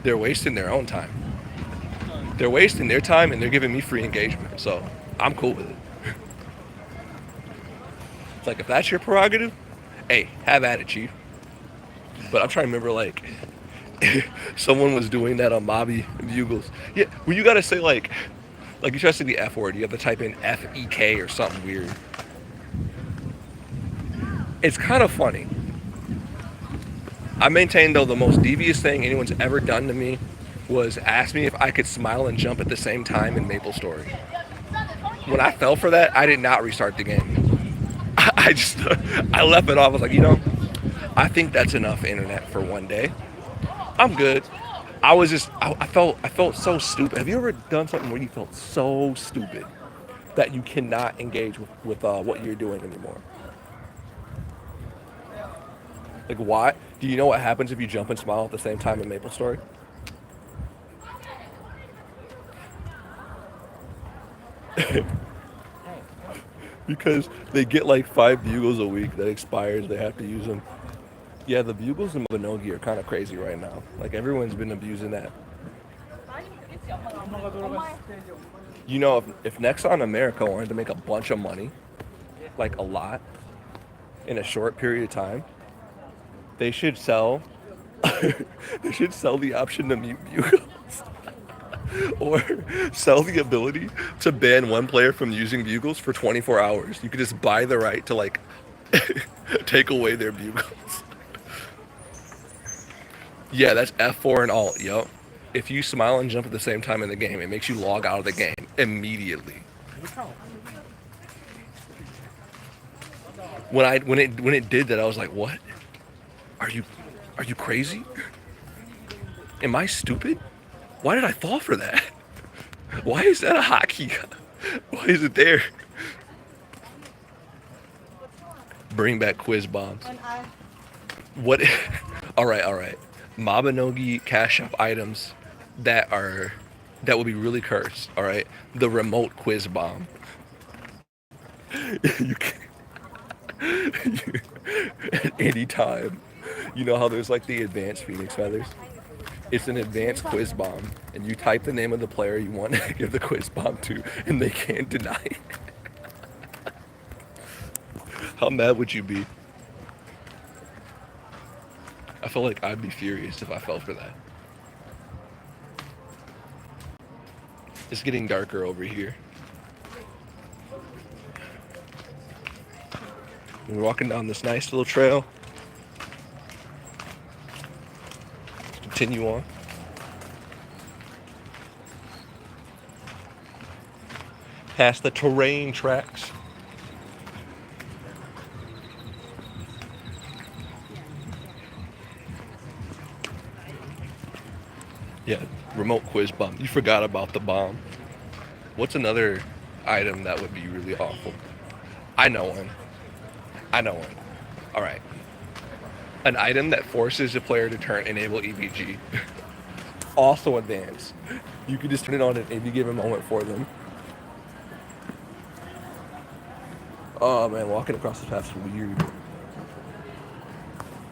They're wasting their own time. They're wasting their time and they're giving me free engagement. So I'm cool with it. It's like, if that's your prerogative, hey, have at it, Chief. But I'm trying to remember, like, someone was doing that on Mobby Bugles. Yeah, well, you gotta say, like you try to say the F word, you have to type in FEK or something weird. It's kind of funny. I maintain, though, the most devious thing anyone's ever done to me was ask me if I could smile and jump at the same time in MapleStory. When I fell for that, I did not restart the game. I left it off. I was like, you know, I think that's enough internet for one day. I'm good. I felt so stupid. Have you ever done something where you felt so stupid that you cannot engage with what you're doing anymore? Like, why? Do you know what happens if you jump and smile at the same time in MapleStory? Because they get like 5 bugles a week that expires. They have to use them. Yeah, the bugles in Mabinogi are kind of crazy right now. Like, everyone's been abusing that. You know, if Nexon America wanted to make a bunch of money, like a lot, in a short period of time, they should sell they should sell the option to mute bugles. Or sell the ability to ban one player from using bugles for 24 hours. You could just buy the right to, like, take away their bugles. Yeah, that's F4 and Alt, yup. If you smile and jump at the same time in the game, it makes you log out of the game immediately. When it did that, I was like, what? Are you crazy? Am I stupid? Why did I fall for that? Why is that a hotkey? Why is it there? Bring back quiz bombs. What? All right. Mabinogi Cash App items that will be really cursed. All right, the remote quiz bomb. You can at any time. You know how there's like the advanced Phoenix feathers? It's an advanced quiz bomb, and you type the name of the player you want to give the quiz bomb to, and they can't deny it. How mad would you be? I feel like I'd be furious if I fell for that. It's getting darker over here. We're walking down this nice little trail. Continue on. Past the terrain tracks. Yeah, remote quiz bomb. You forgot about the bomb. What's another item that would be really awful? I know one. All right. An item that forces a player to enable EVG. Also advanced. You can just turn it on at any given moment for them. Oh man, walking across the path is weird.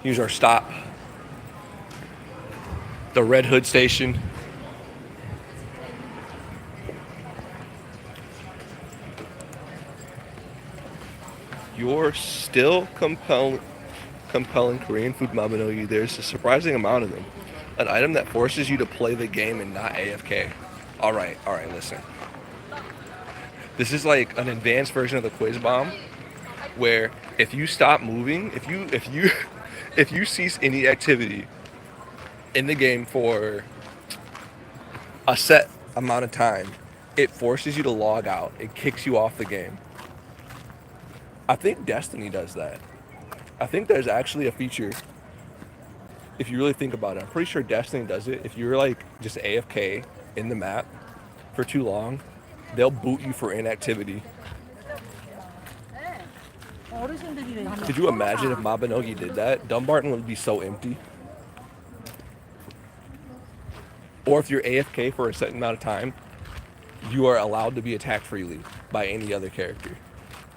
Here's our stop. The Red Hood station. You're still compelling Korean food Mabinogi. There's a surprising amount of them. An item that forces you to play the game and not AFK. All right, listen. This is like an advanced version of the quiz bomb, where if you stop moving, if you cease any activity, in the game for a set amount of time, it forces you to log out. It kicks you off the game. I think Destiny does that. I think there's actually a feature, if you really think about it. I'm pretty sure Destiny does it. If you're like just AFK in the map for too long, they'll boot you for inactivity. Could you imagine if Mabinogi did that? Dumbarton would be so empty. Or if you're AFK for a certain amount of time, you are allowed to be attacked freely by any other character.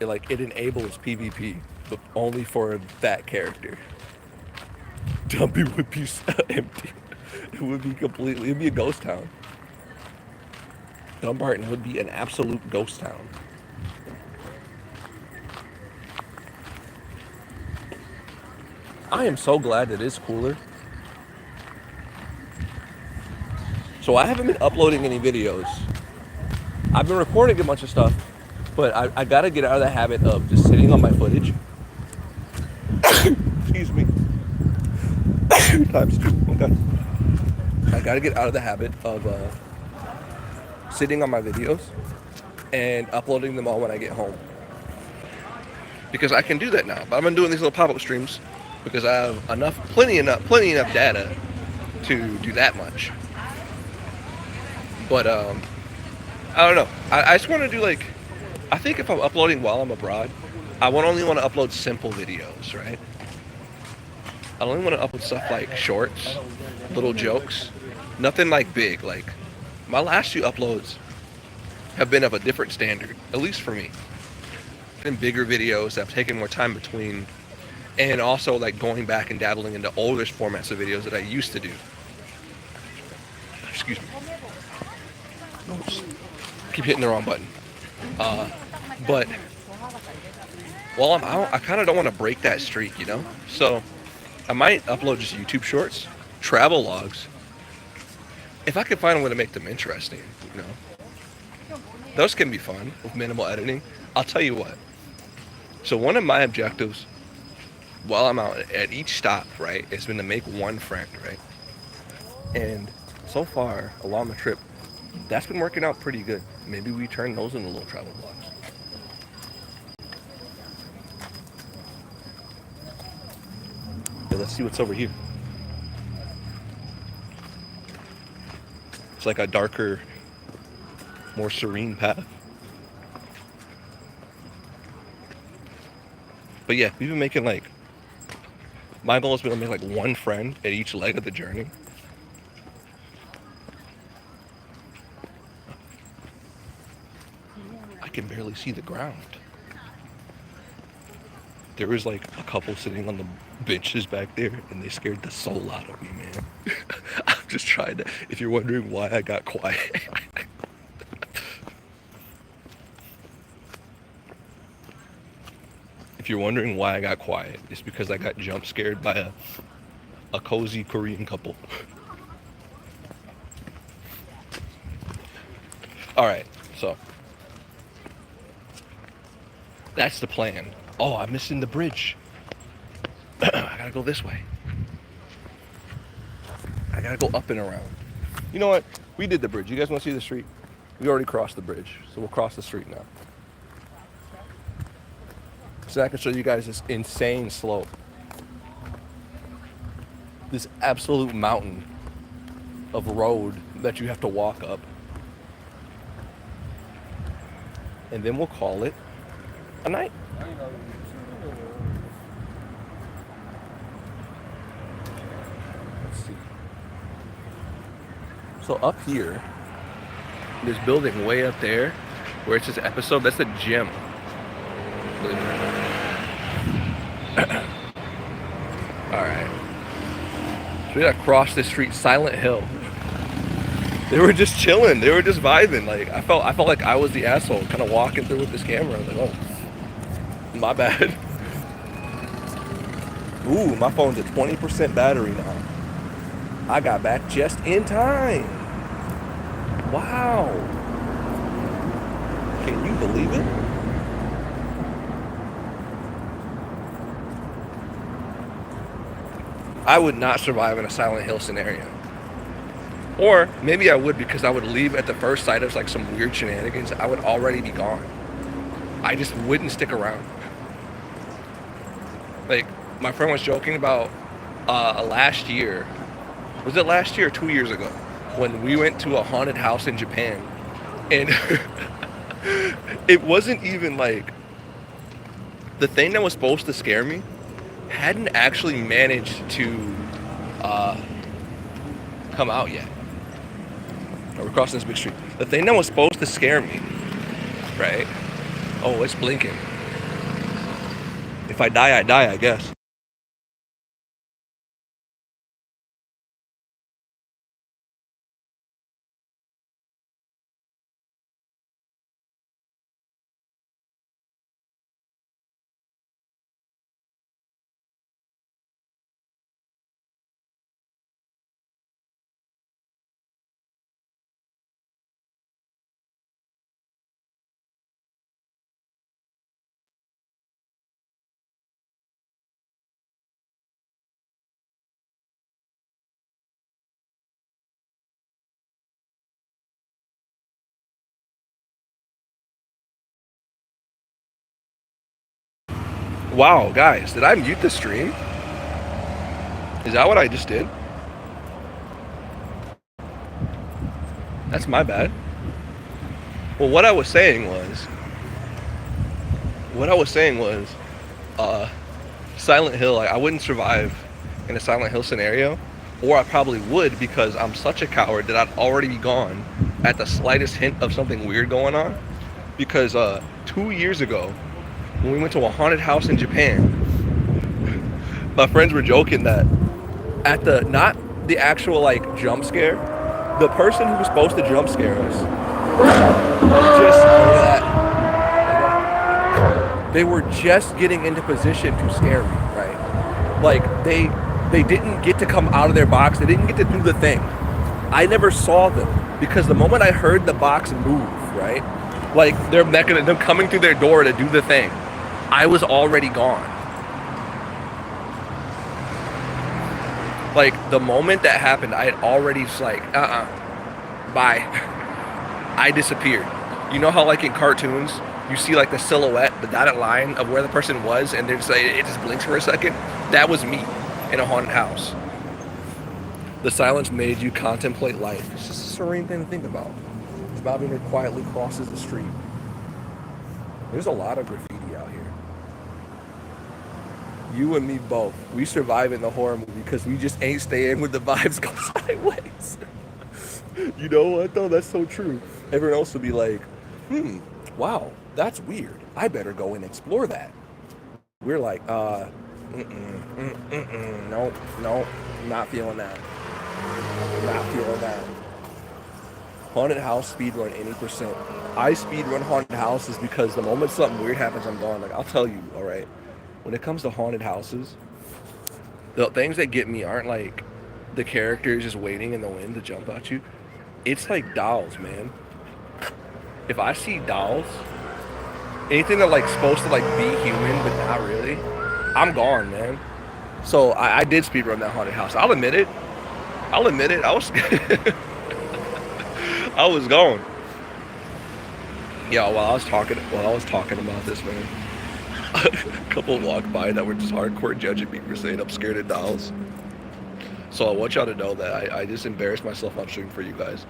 It enables PvP, but only for that character. Dumpy would be so empty. It'd be a ghost town. Dumbarton would be an absolute ghost town. I am so glad it is cooler. So I haven't been uploading any videos. I've been recording a bunch of stuff, but I gotta get out of the habit of just sitting on my footage. Excuse me. Times two. Okay. I gotta get out of the habit of sitting on my videos and uploading them all when I get home. Because I can do that now. But I've been doing these little pop-up streams because I have plenty enough data to do that much. But I don't know. I just want to do I think if I'm uploading while I'm abroad, I only want to upload simple videos, right? I only want to upload stuff like shorts, little jokes, nothing big. My last few uploads have been of a different standard, at least for me. Been bigger videos that have taken more time between, and also going back and dabbling into older formats of videos that I used to do. Excuse me. Oops. Keep hitting the wrong button. But while I'm out, I kind of don't want to break that streak, you know? So I might upload just YouTube shorts, travel logs, if I can find a way to make them interesting, you know? Those can be fun with minimal editing. I'll tell you what. So one of my objectives while I'm out at each stop, right, has been to make one friend, right? And so far along the trip, that's been working out pretty good. Maybe we turn those into little travel vlogs. Yeah, let's see what's over here. It's like a darker, more serene path. But yeah, we've been making my goal has been to make one friend at each leg of the journey. I can barely see the ground. There was a couple sitting on the benches back there, and they scared the soul out of me, man. I'm just trying to, if you're wondering why I got quiet. If you're wondering why I got quiet, it's because I got jump scared by a cozy Korean couple. Alright, so that's the plan. Oh, I'm missing the bridge. I gotta go this way. I gotta go up and around. You know what? We did the bridge. You guys want to see the street? We already crossed the bridge, so we'll cross the street now. So I can show you guys this insane slope. This absolute mountain of road that you have to walk up. And then we'll call it a night. Let's see. So up here, this building way up there, where it says episode, that's the gym. Alright. So we gotta cross this street, Silent Hill. They were just chilling. They were just vibing. I felt like I was the asshole, kind of walking through with this camera. I was like, oh, my bad. Ooh, my phone's at 20% battery now. I got back just in time. Wow. Can you believe it? I would not survive in a Silent Hill scenario. Or maybe I would, because I would leave at the first sight of like some weird shenanigans. I would already be gone. I just wouldn't stick around. Like, my friend was joking about last year. Was it last year or 2 years ago? When we went to a haunted house in Japan. And it wasn't even like, the thing that was supposed to scare me hadn't actually managed to come out yet. We're crossing this big street. The thing that was supposed to scare me, right? Oh, it's blinking. If I die, I guess. Wow, guys, did I mute the stream? Is that what I just did? That's my bad. Well, what I was saying was, Silent Hill, I wouldn't survive in a Silent Hill scenario, or I probably would, because I'm such a coward that I'd already be gone at the slightest hint of something weird going on. Because 2 years ago, when we went to a haunted house in Japan, my friends were joking that at the, not the actual like jump scare, the person who was supposed to jump scare us, they were just getting into position to scare me, right? Like they didn't get to come out of their box, they didn't get to do the thing. I never saw them, because the moment I heard the box move, right? Like them coming through their door to do the thing, I was already gone. Like, the moment that happened, I had already just like, bye. I disappeared. You know how like in cartoons, you see like the silhouette, the dotted line of where the person was, and they're just like, it just blinks for a second? That was me in a haunted house. The silence made you contemplate life. It's just a serene thing to think about. As Bobby quietly crosses the street. There's a lot of graffiti out here. You and me both. We survive in the horror movie because we just ain't staying when the vibes go sideways. You know what though? That's so true. Everyone else would be like, wow, that's weird. I better go and explore that. We're like, nope, not feeling that. Not feeling that. Haunted house speedrun any percent. I speedrun haunted houses because the moment something weird happens, I'm gone. Like, I'll tell you, all right. When it comes to haunted houses, the things that get me aren't like the characters just waiting in the wind to jump at you. It's like dolls, man. If I see dolls, anything that like supposed to like be human but not really, I'm gone, man. So I did speedrun that haunted house. I'll admit it. I was I was gone. Yeah, while I was talking about this, man, a couple walked by that were just hardcore judging me for saying I'm scared of dolls. So I want y'all to know that I just embarrassed myself on stream for you guys.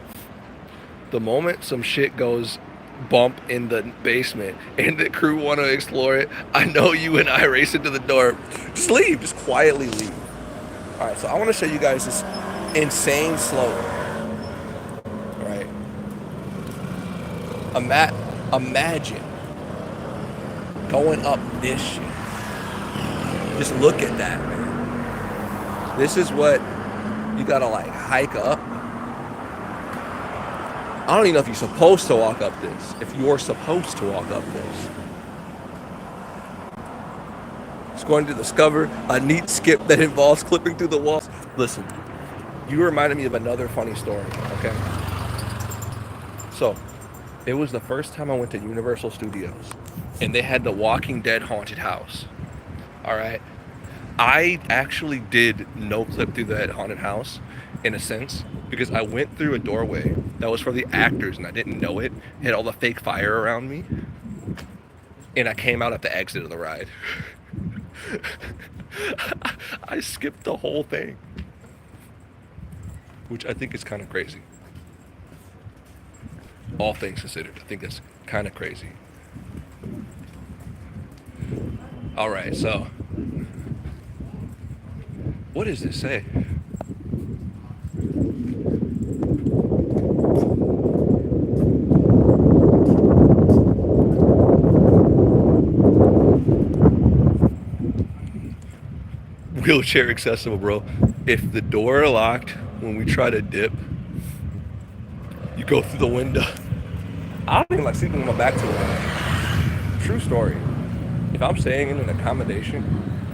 The moment some shit goes bump in the basement and the crew want to explore it, I know you and I race into the door. Just leave. Just quietly leave. All right, so I want to show you guys this insane slope. All right. Imagine going up this shit. Just look at that, man. This is what you gotta like hike up. I don't even know if you're supposed to walk up this. If you're supposed to walk up this. Just going to discover a neat skip that involves clipping through the walls. Listen, you reminded me of another funny story, okay? So, it was the first time I went to Universal Studios, and they had the Walking Dead haunted house. All right. I actually did no clip through that haunted house in a sense because I went through a doorway that was for the actors and I didn't know it. It had all the fake fire around me. And I came out at the exit of the ride. I skipped the whole thing. Which I think is kind of crazy. All things considered, I think that's kind of crazy. All right, so what does this say? Wheelchair accessible, bro. If the door locked when we try to dip, you go through the window. I don't even like sleeping with my back to the window. True story. If I'm staying in an accommodation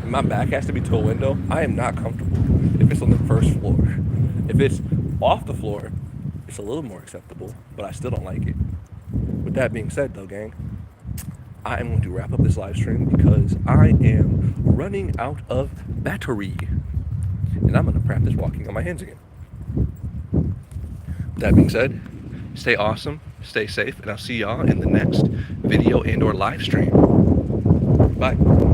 and my back has to be to a window, I am not comfortable if it's on the first floor. If it's off the floor, it's a little more acceptable, but I still don't like it. With that being said though, gang, I am going to wrap up this live stream because I am running out of battery. And I'm going to practice walking on my hands again. With that being said, stay awesome, stay safe, and I'll see y'all in the next video and or live stream. Bye.